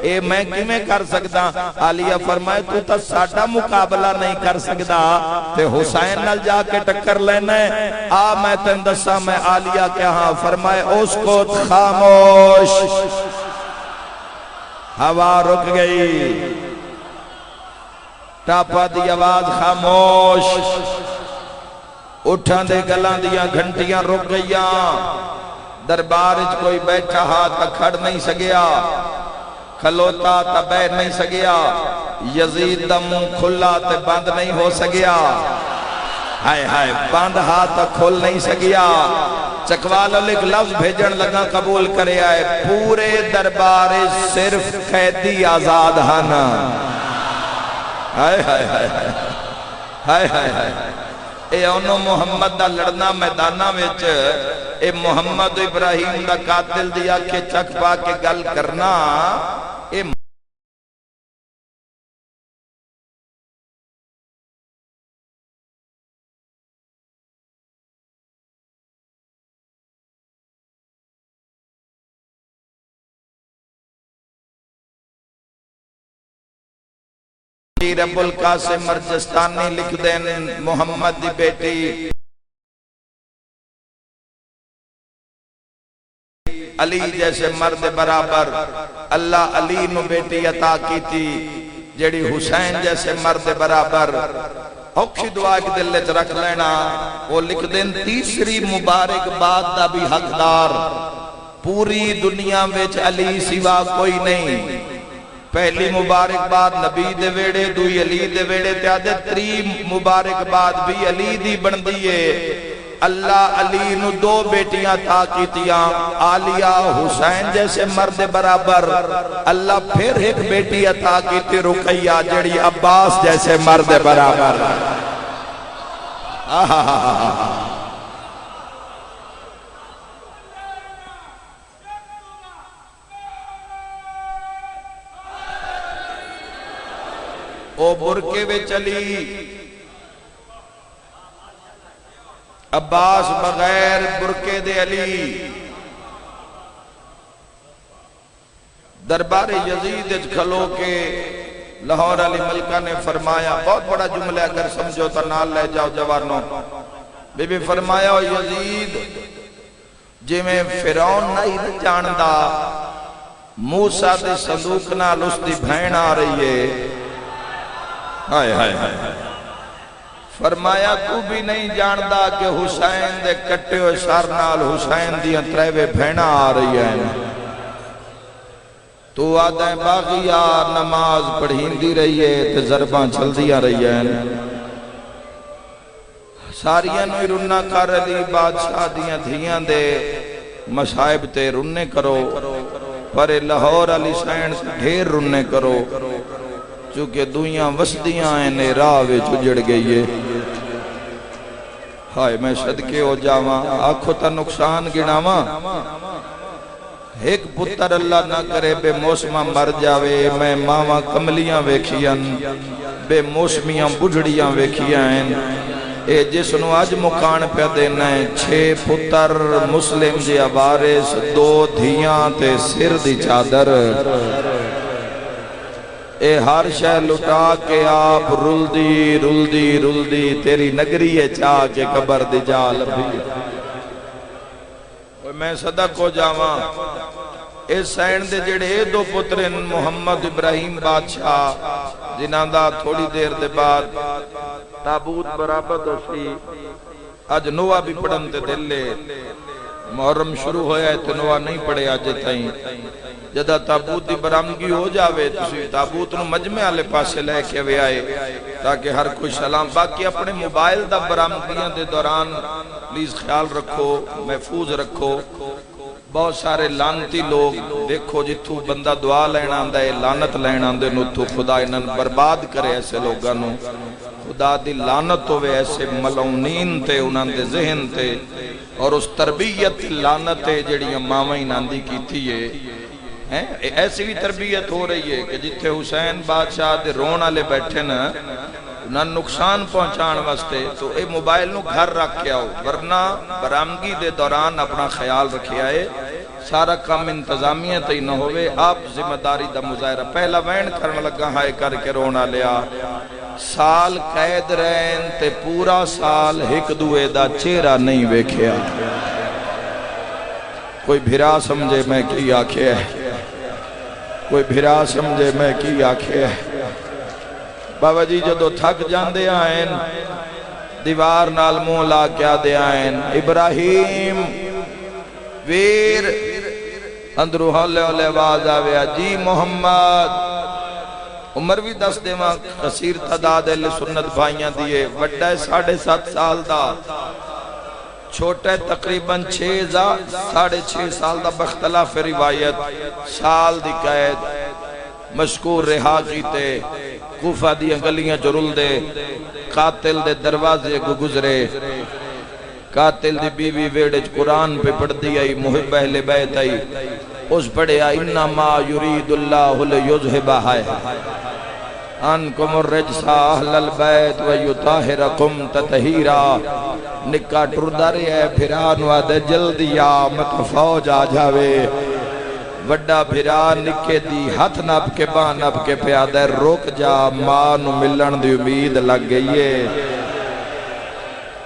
اے میں کیویں کر سکتا؟ عالیہ فرمائے تو تا ساڈا مقابلہ نہیں کر سکتا تے حسین نال جا کے ٹکر لینا ہے۔ آ میں تن دسا میں عالیہ کے ہاں فرمائے اس کو خاموش، ہوا رک گئی، ٹاپا دی آواز خاموش، اٹھان دے گلاں دیاں گھنٹیاں رک گئیاں، دربار اچ کوئی بیٹھا تا کھڑ نہیں سگیا، کھلوتا تا بیٹھ نہیں سگیا، یزید دا منہ کھلا تے بند نہیں ہو سگیا، ہائے ہائے بند تا کھل نہیں سگیا۔ چکوال لکھ لفظ بھیجن لگا قبول کرے آئے، پورے دربار صرف قیدی آزاد ہانا، ہائے ہائے ہائے ہائے ہائے ہائے۔ اے انہوں محمد دا لڑنا میدانہ وچ، اے محمد ابراہیم دا قاتل دیا کہ چک پا کے گل کرنا، اے رب القاسم مرجستانی لکھ دیں محمد دی بیٹی علی جیسے مرد برابر، اللہ علی نو بیٹی عطا کی تھی جیڑی حسین جیسے مرد برابر۔ اوکھی دعا کی دل وچ رکھ لینا، وہ لکھ دیں تیسری مبارک بات دا بھی حقدار پوری دنیا وچ علی سوا کوئی نہیں۔ پہلی مبارک بات نبی دے ویڑے، دوئی علی دے ویڑے تیادے، تری مبارک بات بھی علی دی بن دیئے۔ اللہ علی نو دو بیٹیاں تا کیتیاں، عالیہ حسین جیسے مرد برابر، اللہ پھر ایک بیٹی عطا کیتی رقیہ جڑی عباس جیسے مرد برابر۔ او برکے وے چلی، عباس بغیر برکے دے علی، دربار یزید کھلو کے لاہور علی ملکہ نے فرمایا، بہت بڑا جملہ اگر سمجھو تو نال لے جاؤ جوانوں، بی بی فرمایا یزید جی میں فرعون نہیں جاندہ، موسیٰ دے صندوق نال اس دی بھین آ رہی ہے، ہائے ہائے ہائے، فرمایا تو بھی نہیں جاندہ کہ حسین دے کٹے ہوئے سر نال حسین دیاں تریوے بھینا آ رہی ہیں، تو آدھیں باغیہ نماز پڑھین دی رہی ہے تے ضرباں چل دیا رہی ہیں، ساریاں نوی رنہ کر علی بادشاہ دیاں دھیاں دے مصائب تے رننے کرو، پر لاہور علی سین ڈھیر رننے کرو، چونکہ دویاں وسدیاں ہیں راہ وچ اجڑ گئی ہے۔ ہائے میں صدقے ہو جاواں آکھو تا نقصان گناواں ایک پتر اللہ نہ کرے بے موسمہ مر جاوے میں ماواں کملیاں ویکھیاں بے موسمیاں بڑھڑیاں ویکھیاں اے جس نو آج مکان پہ دینا ہے 6 پتر مسلم جی عبارس 2 دھیاں تے سر دی چادر اے ہر شے لٹا کے آپ رلدی تیری نگری چاہ کے قبر دی جال بھی میں صدق ہو جاواں اس سین دے جڑے 2 پترن محمد ابراہیم بادشاہ جنہاں دا تھوڑی دیر دے بعد تابوت برابر ہوسی اج نوہ بھی پڑھن تے دلے محرم شروع ہویا ہے تے نوہ نہیں پڑھے آج تائیں جدہ تابوت دی برامگی ہو جاوے تسی تابوت نو مجمع آلے پاسے لے کے وے آئے تاکہ ہر کوئی سلام باقی اپنے موبائل دا برامگیاں دے دوران پلیز خیال رکھو محفوظ رکھو بہت سارے لانتی لوگ دیکھو جتھو بندہ دعا لینا آندہ ہے لانت لینا آندے نو تو خدا انہاں برباد کرے ایسے لوگاں نو خدا دی لانت ہوئے ایسے ملعونین تے انہاں دے ذہن تے اور اس تربیت لانت جڑی ماویں ناندی کی تھی ایسی بھی تربیت ہو رہی ہے کہ جتھے حسین بادشاہ دے رون والے بیٹھے نا نہ نقصان پہنچان واسطے تو اے موبائل نو گھر رکھ کے آؤ ورنہ برامگی دے دوران اپنا خیال رکھے آئے سارا کام انتظامیہ تے نہ ہوئے آپ ذمہ داری دا مظاہرہ پہلا وین کرنے لگا ہائے کر کے رونا لیا سال قید رہن تے پورا سال ایک دوے دا چہرہ نہیں ویکھیا کوئی بھرا سمجھے میں کی آنکھیں ہے کوئی بھرا سمجھے میں کی آنکھیں ہے بابا جی جدو تھک جان دے آئین دیوار نال منہ لا کیا دے آئین ابراہیم ویر اندرو حلے حلے آواز آویا جی محمد عمر بھی 10 دے ماں کثیر تعداد اہل سنت بھائیاں دیئے وڈا ہے 7.5 سال دا چھوٹا ہے تقریباً 6.5 سال دا بختلاف روایت سال دی قید مشکور رہا کیتے کوفہ دیاں گلیاں جرل دے قاتل دے دروازے کو گزرے قاتل دی بیوی ویڑج قرآن پہ پڑھ دی آئی محب اہل بیت آئی اس پڑھے آئی انما یرید اللہ لیذہب ہے انکم الرجسا اہل البیت ویطاہرکم تطہیرا نکا ٹردارے ہے پھران وعدے جلدیا مت فوج آ جاوے وڈا بھرا نکے دی ہاتھ نب کے باں نب کے پیادہ روک جا ماں نو ملن دی امید لگ گئی ہے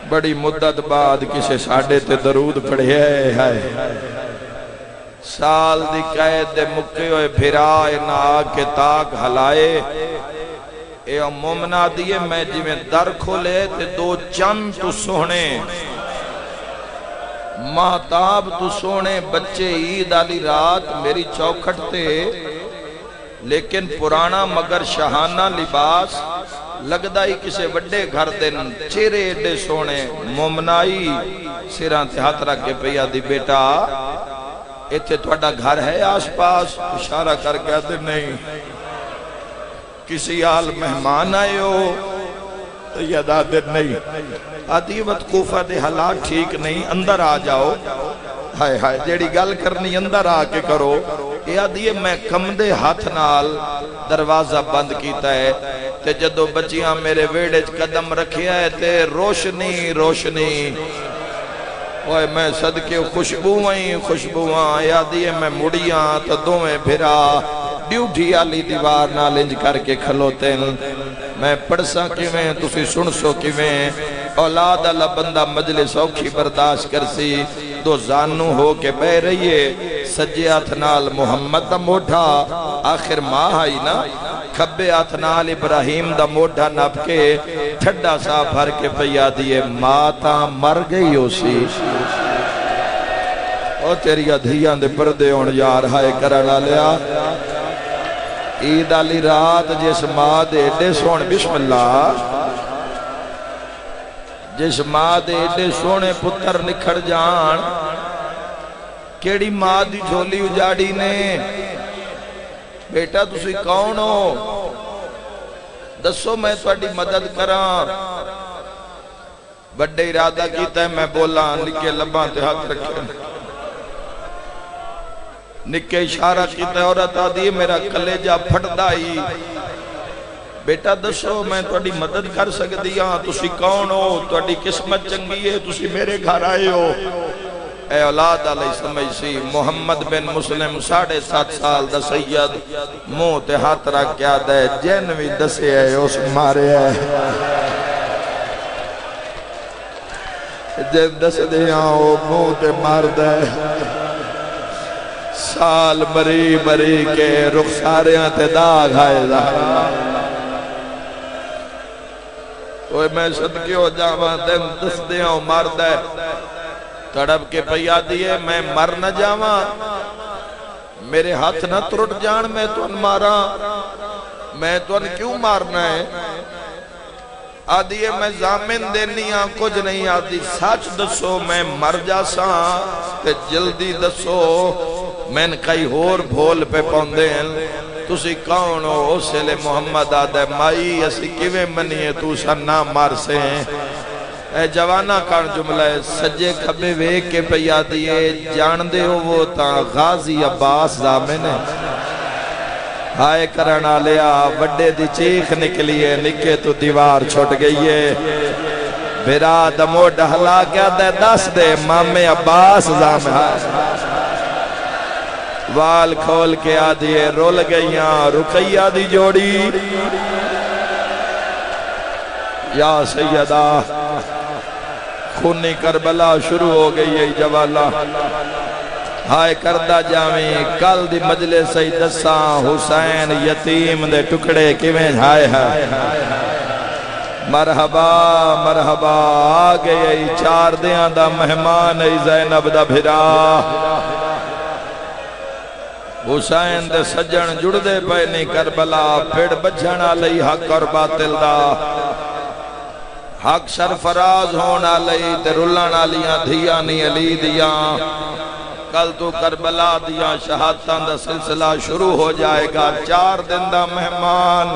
بڑی مدت بعد کسے ساڑھے تے درود پڑھے ہے سال دی قید دے مکے ہوئے بھرا اینا آکے تاک ہلائے اے مومنہ دیئے میں جی میں در کھولے تے 2 چند تو سونے مہتاب تو سونے بچے عید آلی رات میری چوکھٹ تے لیکن پرانا مگر شہانہ لباس لگدا ہی کسے وڈے گھر دن چہرے ایڈے سونے مومنائی سیران تے ہاتھ رکھ کے پیا دی بیٹا ایتھے توڑا گھر ہے آس پاس اشارہ کر کے آتے نہیں کسی حال مہمان آئے ہو یاد آتے نہیں آدھی وقت کوفہ دے حالات ٹھیک نہیں اندر آ جاؤ ہائے ہائے جیڑی گل کرنی اندر آ کے کرو یہ آدھی میں کم دے ہاتھ نال دروازہ بند کیتا ہے تے جدو بچیاں میرے ویڑج قدم رکھیا ہے تے روشنی اوہ میں صدقے خوشبوئیں یادی ہے میں مڑیاں تو دویں بھرا ڈیوٹی آلی دیوار نال انج کر کے کھلوتے ہیں میں پڑھسا کیویں تسی سنسو کیویں اولاد اللہ بندہ مجلس اوکھی برداشت کرسی 2 زانو ہو کے بہ رہیے سجے ہاتھ نال محمد دا موڑھا آخر ماں آئی نا کھبے ہاتھ نال ابراہیم دا موڑھا نپ کے ٹھڈا سا بھر کے پیا دیئے ماتا مر گئی ہو سی او تیری ادھیاں دے پردے ہون یار ہائے کرنا لیا عید علی رات جس ماں دے ایڈے سونے بسم اللہ جس ماں دے ایڈے سونے پتر نکھڑ جان کیڑی ماں دی جھولی اجاڑی نے بیٹا تسی کون ہو دسو میں تواڈی مدد کراں بڑے ارادہ کیتا ہے میں بولا نکے لباں تے ہاتھ رکھے نکے اشارہ کیتا ہے عورت آدھی میرا کلیجہ پھٹ دائی بیٹا دسو میں تواڈی مدد کر سکدی ہاں تسی کون ہو تواڈی قسمت چنگی ہے تسی میرے گھر آئے ہو اے اولاد علیہ سمجھ سی محمد بن مسلم 7.5 سال دا سید منہ تے ہاتھ رکھ کے آدھا ہے جن بھی دسے ہے اس مارے ہے جن دس دیا ہو منہ تے مار دے سال بری بری کے رخساریاں تے داغ آئے زہرا اوہ میں صدقے ہو جاواں دن دس دیا ہو مار دے تڑپ کے پیا دیئے میں مر نہ جاواں میرے ہاتھ نہ ترٹ جان میں تو ان مارا میں تو ان کیوں مارنا ہے آدھیے میں زامن دینی ہاں کچھ نہیں آدھی سچ دسو میں مر جاساں تے جلدی دسو میں نے کئی ہور بھول پہ پوندے ہیں تسی کون ہو اسے لے محمد آدھے مائی اسی کیویں منیے تو سا نہ مار سے ہیں اے جوانہ کان جملہ ہے سجے کھبے ویک کے پیا دیئے جان دے ہو وہ تا غازی عباس زامن ہے ہائے کرنا لیا وڈے دی چیخ نکلیے نکے تو دیوار چھوٹ گئی ہے بھرا دمو ڈہلا کیا دے دس دے مامے عباس زامن وال کھول کے آدھیے رول گئیاں رکیہ دی جوڑی یا سیدہ خونی کربلا شروع ہو گئی ہے جوالا ہائے کردہ جامعی کل دی مجلس سی دساں حسین یتیم دے ٹکڑے کیویں ہائے ہائے مرحبا مرحبا آگے یہی 4 دیاں دا مہمان ای زینب دا بھرا حسین دے سجن جڑ دے پہنی کربلا پھڑ بجھنا لئی حق اور باطل دا حق سرفراز ہونا لئی تے رلانا لیاں دھیاں نی علی دیاں کل تو کربلا دیاں شہادتاں دا سلسلہ شروع ہو جائے گا 4 دن دا مہمان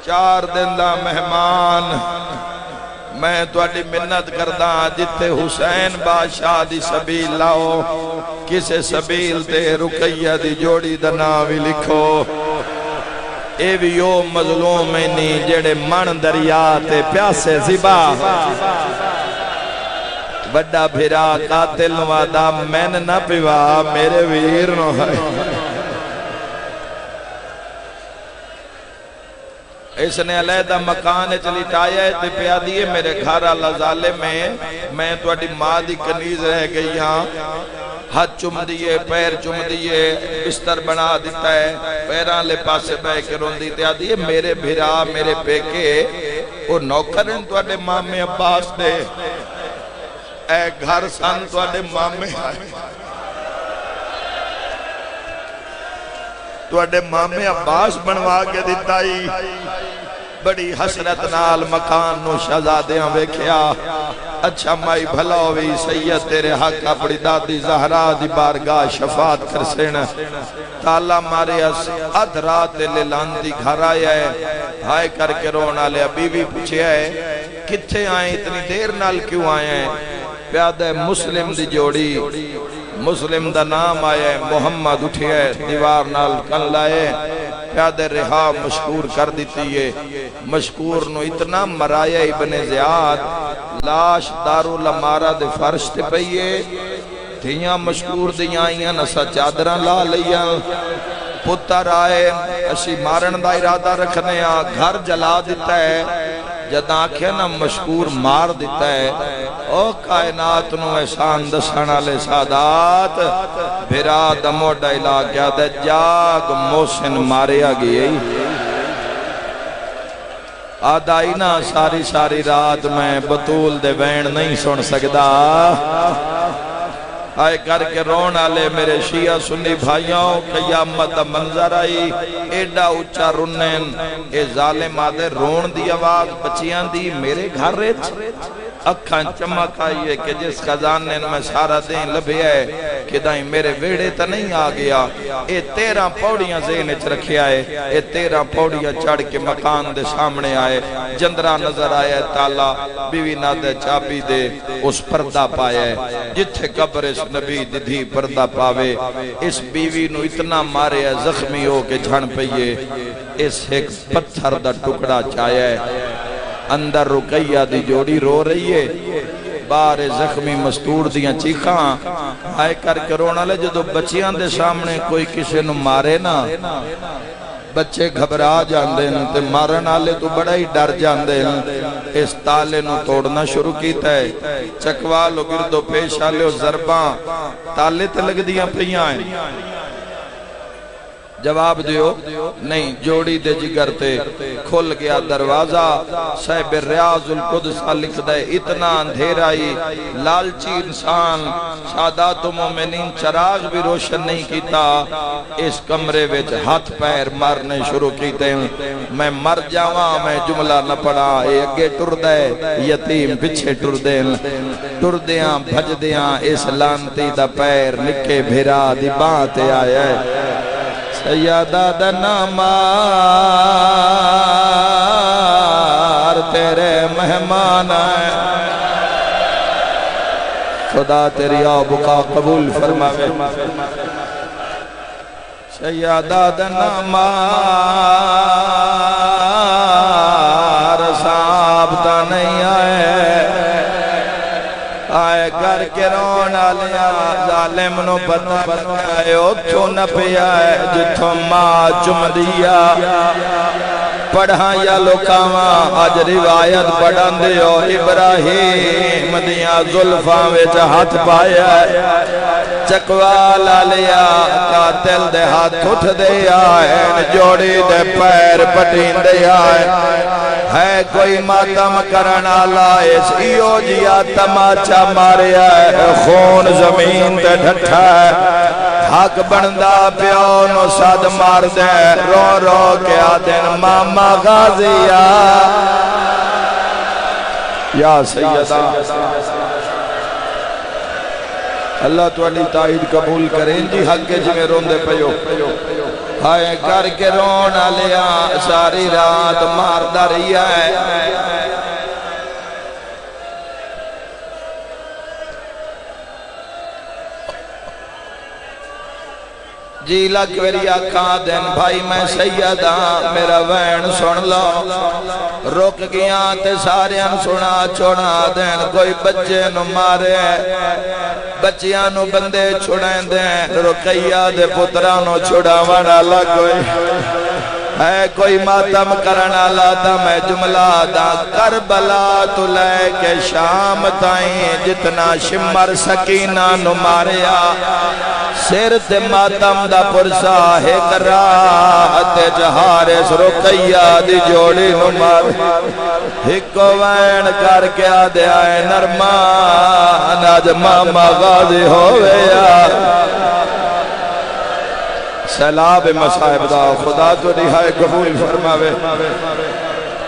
4 دن دا مہمان میں تواڈی منت کرداں جتے حسین بادشاہ دی سبیل لاؤ کسے سبیل تے رکیہ دی جوڑی دا ناوی لکھو اے بھی یو مظلوم میں نہیں جڑے من دریا تے پیاسے زبا بڑا بھیرا قاتل نوادا میں نہ پیوا میرے ویر نو ہے اس نے علیحدہ مکان چلی ٹایا ہے تے پیا دیئے میرے گھر اللہ ظالم میں تو اڈی ماں دی کنیز رہ گئی ہاں ہاتھ چم دیئے پیر چم دیئے بستر بنا دیتا ہے پیران لے پاسے بے کے رون دیتے آدھیے میرے بھیرا میرے پیکے وہ نوکرن تو اڈے مامے عباس دے اے گھر سان تو اڈے مامے تو اڈے مامے عباس بنوا کے دیتا ہی بڑی حسرت نال مکان نو شہزادیاں ویکھیا اچھا مائی بھلا ہوئی سید تیرے حق اپنی دادی زہرا دی بارگاہ شفاعت کر سینا تالا مارے ادھ رات لے لاندی گھر آیا ہے ہائے کر کے رونا لے بیوی پوچھے ہے کتھے آئیں اتنی دیر نال کیوں آئے ہیں پیادہ مسلم دی جوڑی مسلم دا نام آئے محمد اٹھے ہے دیوار نال کن لائے پیادہ رہا مشکور کر دیتی ہے مشکور نو اتنا مرایا ابن زیاد لاش دارو لمارا دے فرش تے پئیے دھیاں مشکور دیاں آئیاں نسا چادران لا لیا پتر آئے اسی مارن دا ارادہ رکھنے گھر جلا دیتا ہے جد آنکھیں نا مشکور مار دیتا ہے او کائنات نو احسان دسانا لے سادات بھرا دمو ڈائلا کیا دے جاگ موسن ماریا گئی آدائی نا ساری ساری رات میں بطول دے وین نہیں سن سکدا آئے کر کے رون آلے میرے شیعہ سنی بھائیوں قیامت دا منظر آئی ایڈا اچھا رنین اے ظالم آدھے رون دی آواز بچیاں دی میرے گھر ریچ اکھاں چمک آئیے کہ جس خزانے میں سارا دین لبھے ہے کہ دائیں میرے ویڑے تا نہیں آگیا اے 13 پوڑیاں ذہن اچھ رکھے آئے اے 13 پوڑیاں چڑھ کے مکان دے سامنے آئے جندرہ نظر آئے تالا بیوی نہ دے چابی دے اس پردہ پائے جتھے قبر اس نبی دھی پردہ پاوے اس بیوی نو اتنا مارے ہے زخمی ہو کے جھن پئیے اس ایک پتھر دا ٹکڑا چاہے اندر رقیہ دی جوڑی رو رہی ہے بار زخمی مستور دیاں چیخاں آئے کر کے رونا لے جدو بچیاں دے سامنے کوئی کسی نو مارے نا بچے گھبرا جاندے ہیں تے مارن آلے تو بڑا ہی ڈر جاندے ہیں اس تالے نو توڑنا شروع کیتا ہے چکوالو گردو پیش آلے و ضرباں تالے تے لگ دیاں پہیاں ہیں جواب دیو نہیں جوڑی دے جگر تے کھل گیا دروازہ صاحب ریاض القدس لکھ دے اتنا اندھیرائی لالچی انسان سادات و مومنین چراغ بھی روشن نہیں کیتا اس کمرے وچ ہاتھ پیر مارنے شروع کیتے ہیں میں مر جاواں میں جملہ نہ پڑا اے اگے ٹر دے یتیم پچھے ٹر دیاں بھج دیاں اس لانتی دا پیر نکے بھیرا دی بانتے آئے سیدہ دنامار تیرے مہمان آئے خدا تیری آبقا قبول فرماوے سیدہ دنامار صاحبتہ نہیں آئے کر کے رونا لیا ظالم نو پتہ لگائے اتھو نہ پیا ہے جتھو ماں چم دیا پڑھا یا لکاواں آج روایت پڑھن دیو ابراہیم دیاں ظلفاں وچ ہاتھ پایا چکوالا لیا قاتل دے ہاتھ اٹھ دیا جوڑی دے پیر پٹین دیا ہے کوئی ماتم کرنا لائس ایو جیا تماچا ماریا ہے خون زمین تے ڈھٹھا ہے حق بندہ پیو نو ساد مار دے رو رو کے آدن ماما غازیہ یا سیدہ اللہ تو علی تائید قبول کریں جی حق کے جی میں روندے پیو ہائے کر کے رونا لیا ساری رات ماردہ رہی ہے جی لگ میری آقا دن بھائی میں سیدہ میرا وین سن لو روک گیا تے سارے ان سنا چھوڑا دن کوئی بچے نو مارے بچیاں نو بندے چھوڑیں دیں رقیہ دے پترانو چھوڑا وانا لگوئی ہے کوئی ماتم کرنا لاتا میں جملہ دا کربلا تو لے کے شام تائیں جتنا شمر سکینہ نو ماریا سر تے ماتم دا پرسا ہے کرات جہارس رقیہ دی جوڑی نو مار ہکو وین کر کے آدھے آئے نرمان آج ماما غازی ہویا سیلاب مصائب دا خدا تو رہائے قبول فرماوے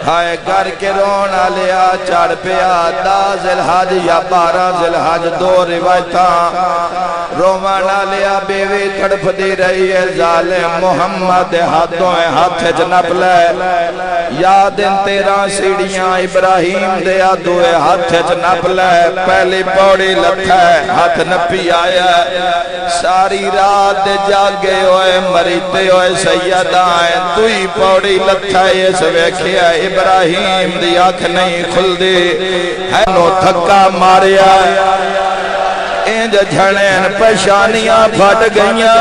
ہائے کر کے رونا لیا چڑھ پیا 10 ذوالحج یا 12 ذوالحج دو روایتاں رونا لیا بیوی تڑپ دی رہی ہے ظالم محمد ہاتھوں ہاتھ جنب لے یا دن 13 سیڑیاں ابراہیم دیا دوے ہاتھ جنب لے پہلی پوڑی لکھا ہے ہاتھ نپی آیا ساری رات جاگے ہوئے مریتے ہوئے سیدہ آئے توی پوڑی لکھا ہے یہ سویکھیا ابراہیم دی آنکھ نہیں کھل دی ہے نو تھکا ماریا انج جھڑین پشانیاں پھٹ گئیاں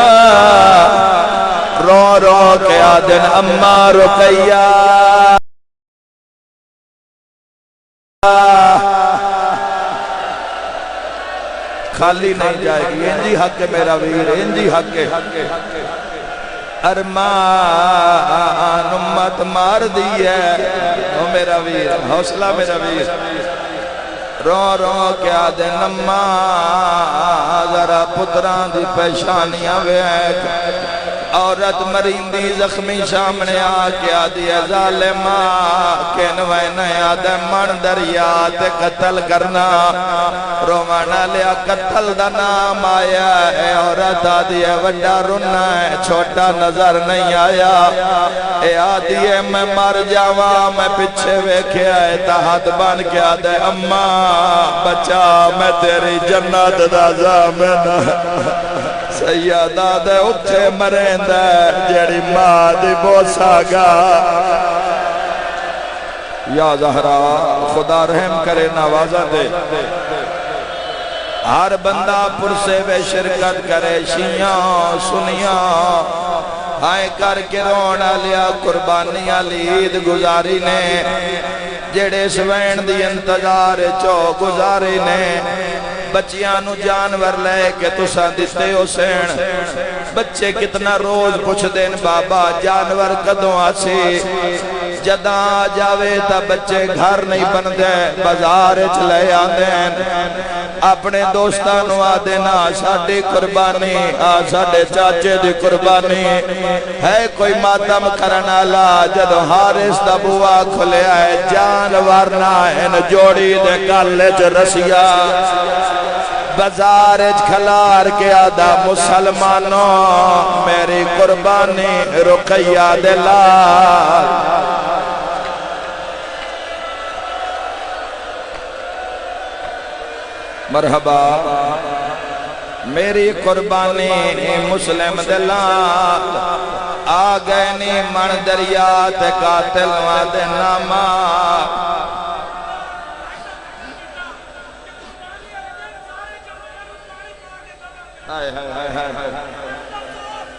رو رو کے آدن اماں رقیہ خالی نہیں جائے گی انجی حق میرا ویر انجی حق ارمان امت مار دی ہے او میرا ویر حوصلہ میرا ویر رو رو کیا دے نما ذرا پتران دی پیشانیاں ویکھ عورت مریندی زخمی سامنے آ کیا دیا ظالمہ کینوے نیا دے من دریا تے قتل کرنا رومانا لیا قتل دا نام آیا ہے عورت آدیا وڈا رنا ہے چھوٹا نظر نہیں آیا اے آدیا میں مر جاوا میں پچھے ویکھے آئے تحت بان کیا دے اماں بچا میں تیری جنت دا زامن سیدہ دے اٹھے مرین دے جیڑی ماں دی بوسا گا یا زہرا خدا رحم کرے نوازہ دے ہر بندہ پرسے بے شرکت کرے شیعہ سنیاں آئے کر کے رونا لیا قربانیاں لید گزاری نے جیڑے سوین دی انتظار چو گزاری نے بچیانو جانور لے کے تسا دیتے ہو سین بچے کتنا روز پوچھ دین بابا جانور کدوں آسی جداں جاوے تا بچے گھر نہیں بن دے بازار چلے آدین اپنے دوستانو آدینا ساڑی قربانی ساڑے چاچے دی قربانی ہے کوئی ماتم کرنا لا جدو حارس دا بوا کھلے آئے جانور نہ ان جوڑی دے کالج رسیا بازارج کھلار کے آدھا مسلمانوں میری قربانی رقیہ دلال مرحبا میری قربانی مسلم دلال آگئے نی من دریات قاتل واد ناما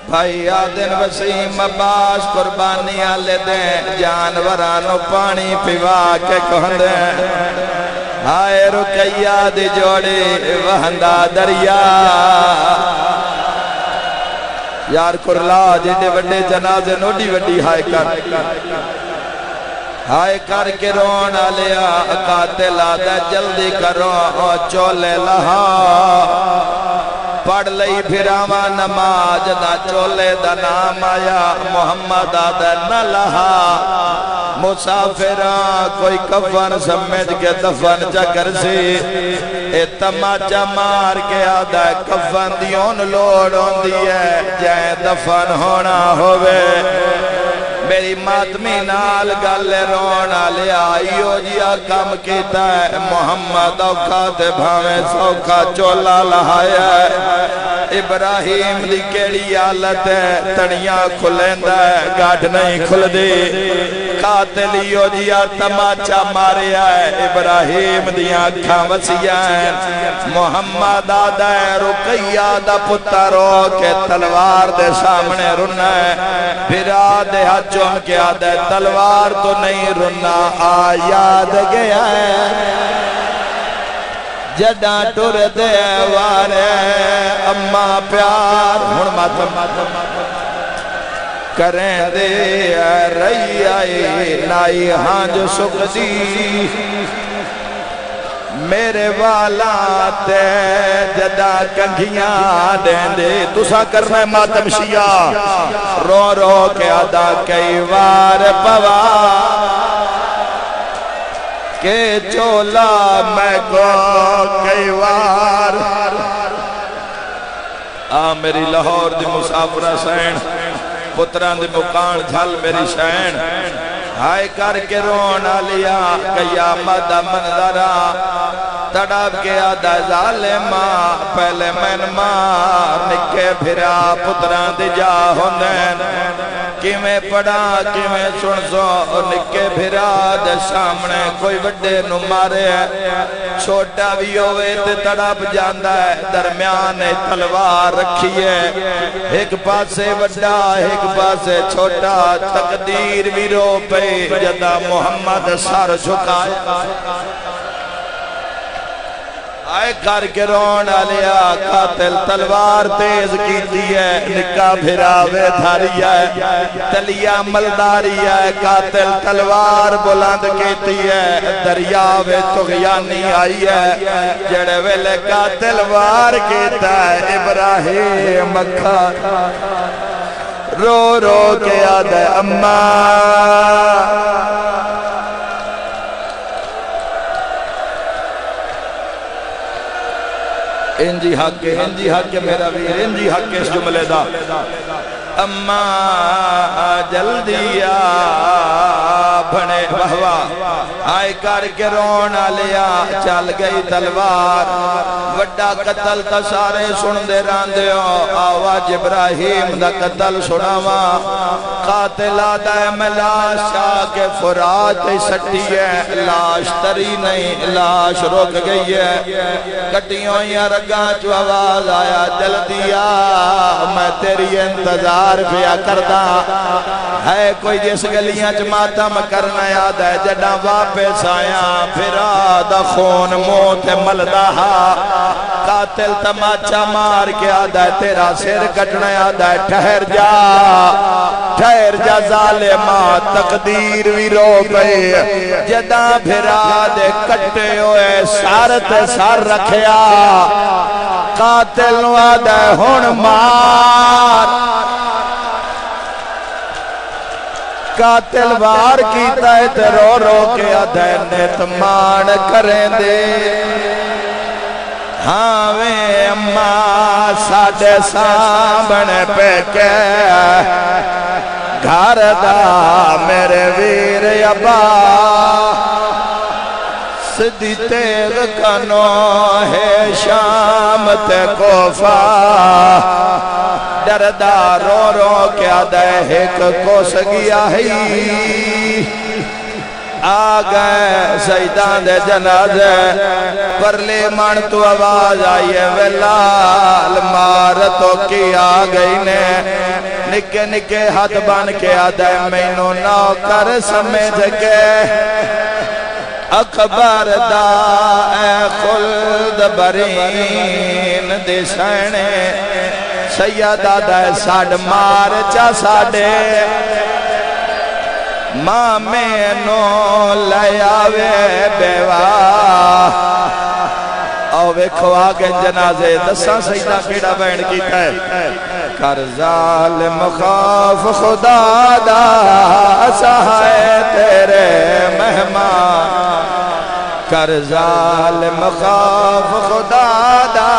بھائی آدن وسیم عباس قربانی آلے دیں جانورانو پانی پیوا کے کہندیں ہائے رکیہ دی جوڑی وہندہ دریا یار کرلا جیڑے وڈے جنازے نوڈی وڈی ہائے کر کے رونا لیا قاتل آدھا جلدی کرو چولے لہا پڑھ لئی پھراوا نماز دا چولے دا نام آیا محمد آدھا نہ لہا مسافران کوئی کفن سمجھ کے دفن چکر سی اے تماچا مار کے آدھا کفن دیون لوڑ ہون دیئے جائیں دفن ہونا ہوئے میری ماتمی نال گل رونا لیا آئیو جیا کم کیتا ہے محمد اوقات بھاویں سوکھا چولا لہایا ہے ابراہیم دی کیڑی آلت ہے تڑیاں کھلیندا ہے گاٹھ نہیں کھل دی قاتلیو جیا تماچا ماریا ہے ابراہیم دیاں کھاں وسیاں ہیں محمد آدھا ہے رقیہ دا پترو کے تلوار دے سامنے رنا ہے پھرا دے ہاتھ چون کے آدھا ہے تلوار تو نہیں رنا آیاد گیا ہے جدہ ٹور دے وارے اماں پیار ہن ماتم کریں دے رئی آئی نائی ہاں جو سکھ دی میرے والا تے جدہ کنگھیاں دیں دے تسا کرنا ہے ماتم شیعہ رو رو کے آدھا کئی وار پوا کہ چولا میں کو کئی وار میری لاہور دی مسافرہ سین پتران دی مکان جھل میری شین ہائے کر کے رونا لیا قیامت منظرہ تڑاب کے آدھا ظالمہ پہلے من مار نکے بھرا پتران دی جا ہوندین کیویں پڑا کیویں سن سو نکے بھرا دے سامنے کوئی وڈے نو مارے چھوٹا بھی ہوئے تے تڑاب جاندہ ہے درمیان تلوار رکھی ہے ایک پاسے وڈا ایک پاسے چھوٹا تقدیر بھی رو پہ جدہ محمد سر جھکایا آئے کر کے رونا لیا قاتل تلوار تیز کیتی ہے نکا بھراوے دھاری ہے تلیا ملداری ہے قاتل تلوار بلند کیتی ہے دریاوے تغیانی آئی ہے جڑے ویلے قاتل وار کیتا ہے ابراہیم مکہ رو رو کے یاد ہے اماں انجی حق میرا ویر انجی حق اس جملے دا اماں جلدی بھنے بہوا آئے کر کے رونا لیا چل گئی تلوار وڈا قتل تا سارے سن دے راندے ہو آواز ابراہیم دا قتل سناوا قاتل آدھا ہے میں لاش چاہ کے فرات سٹی ہے لاش تری نہیں لاش رک گئی ہے کٹیوں یا رگاں چو آواز آیا جلدی میں تیری انتظار پیا کردہ ہے کوئی جس گلیاں ماتم کرنا یاد ہے جڑا واپس آیا پھر آدھا خون موت ملدہ قاتل تماچا مار کے آدھا ہے تیرا سر کٹنا یاد ہے ٹھہر جا ظالمہ تقدیر وی رو پئے جدہ پھر آدھے کٹے ہوئے سارت سار رکھیا قاتل نو آدھا ہے ہون مار قاتل وار کیتا ہے تے رو رو کے ادھینت مان کریں دے ہاں وے اماں ساڑھے سامن پہ کے گھر دا میرے ویر ابا سدی تیغ کنو ہے شام تے کوفہ ڈردہ رو رو کیا دے ایک کوس گیا ہی آگئے سیدان دے جنازے پرلے مان تو آواز آئیے ویلال مارتوں کی آگئی نے نکے نکے ہاتھ بان کے آدھے مینوں نوکر سمجھ کے اکبر دا اے خلد برین دے سینے سیدہ دے ساڑھ مار چا ساڑھے ماں میں نو لیاوے بیوا او ویکھو آگے جنازے دساں سیدہ کیڑا بین کیتا ہے کر ظالم خوف خدا دا سہائے تیرے مہمان کر ظالم خوف خدا دا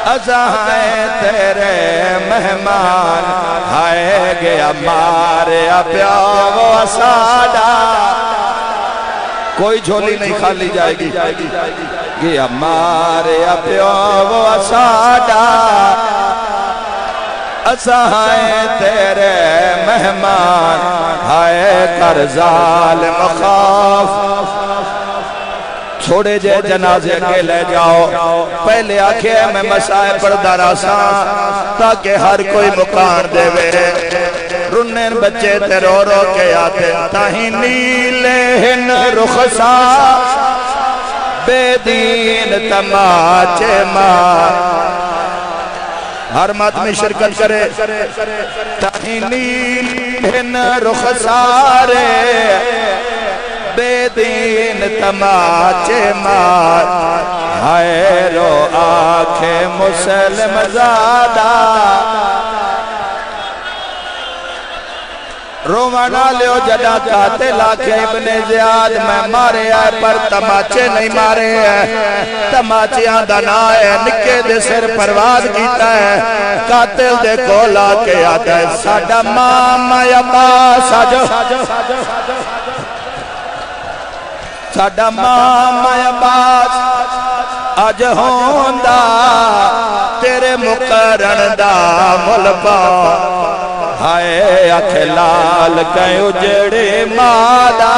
ازائے تیرے مہمان ہائے گیا ماریا پیاو ساڑا کوئی جھولی نہیں کھالی جائے گی گیا ماریا پیاو ساڑا ازائے تیرے مہمان ہائے کر ظالم خوف چھوڑے جے جنازے کے لے جاؤ پہلے آکھے میں مسائے پردہ راساں تاکہ ہر کوئی مکان دے وے رنین بچے تے رو رو کے آتے تاہی نیلے ہن رخصا بے دین تماچے ماں ہر مات میں شرکت کرے تاہی نیلے ہن رخصارے بے دین تماچے مار ہائے رو آنکھیں مسلم زادہ رومانا لیو جدا قاتل آکھے ابن زیاد میں مارے آئے پر تماچے نہیں مارے ہیں تماچیاں دنا ہے نکے دے سر پرواز کیتا ہے قاتل دے کولا کے آتا ہے ساڑھا ماما یا باس آجو ساڑھا ماما یا باس آج ہوندہ تیرے مقرن دا ملبا ہائے اکھلال کہیں اجڑے مادا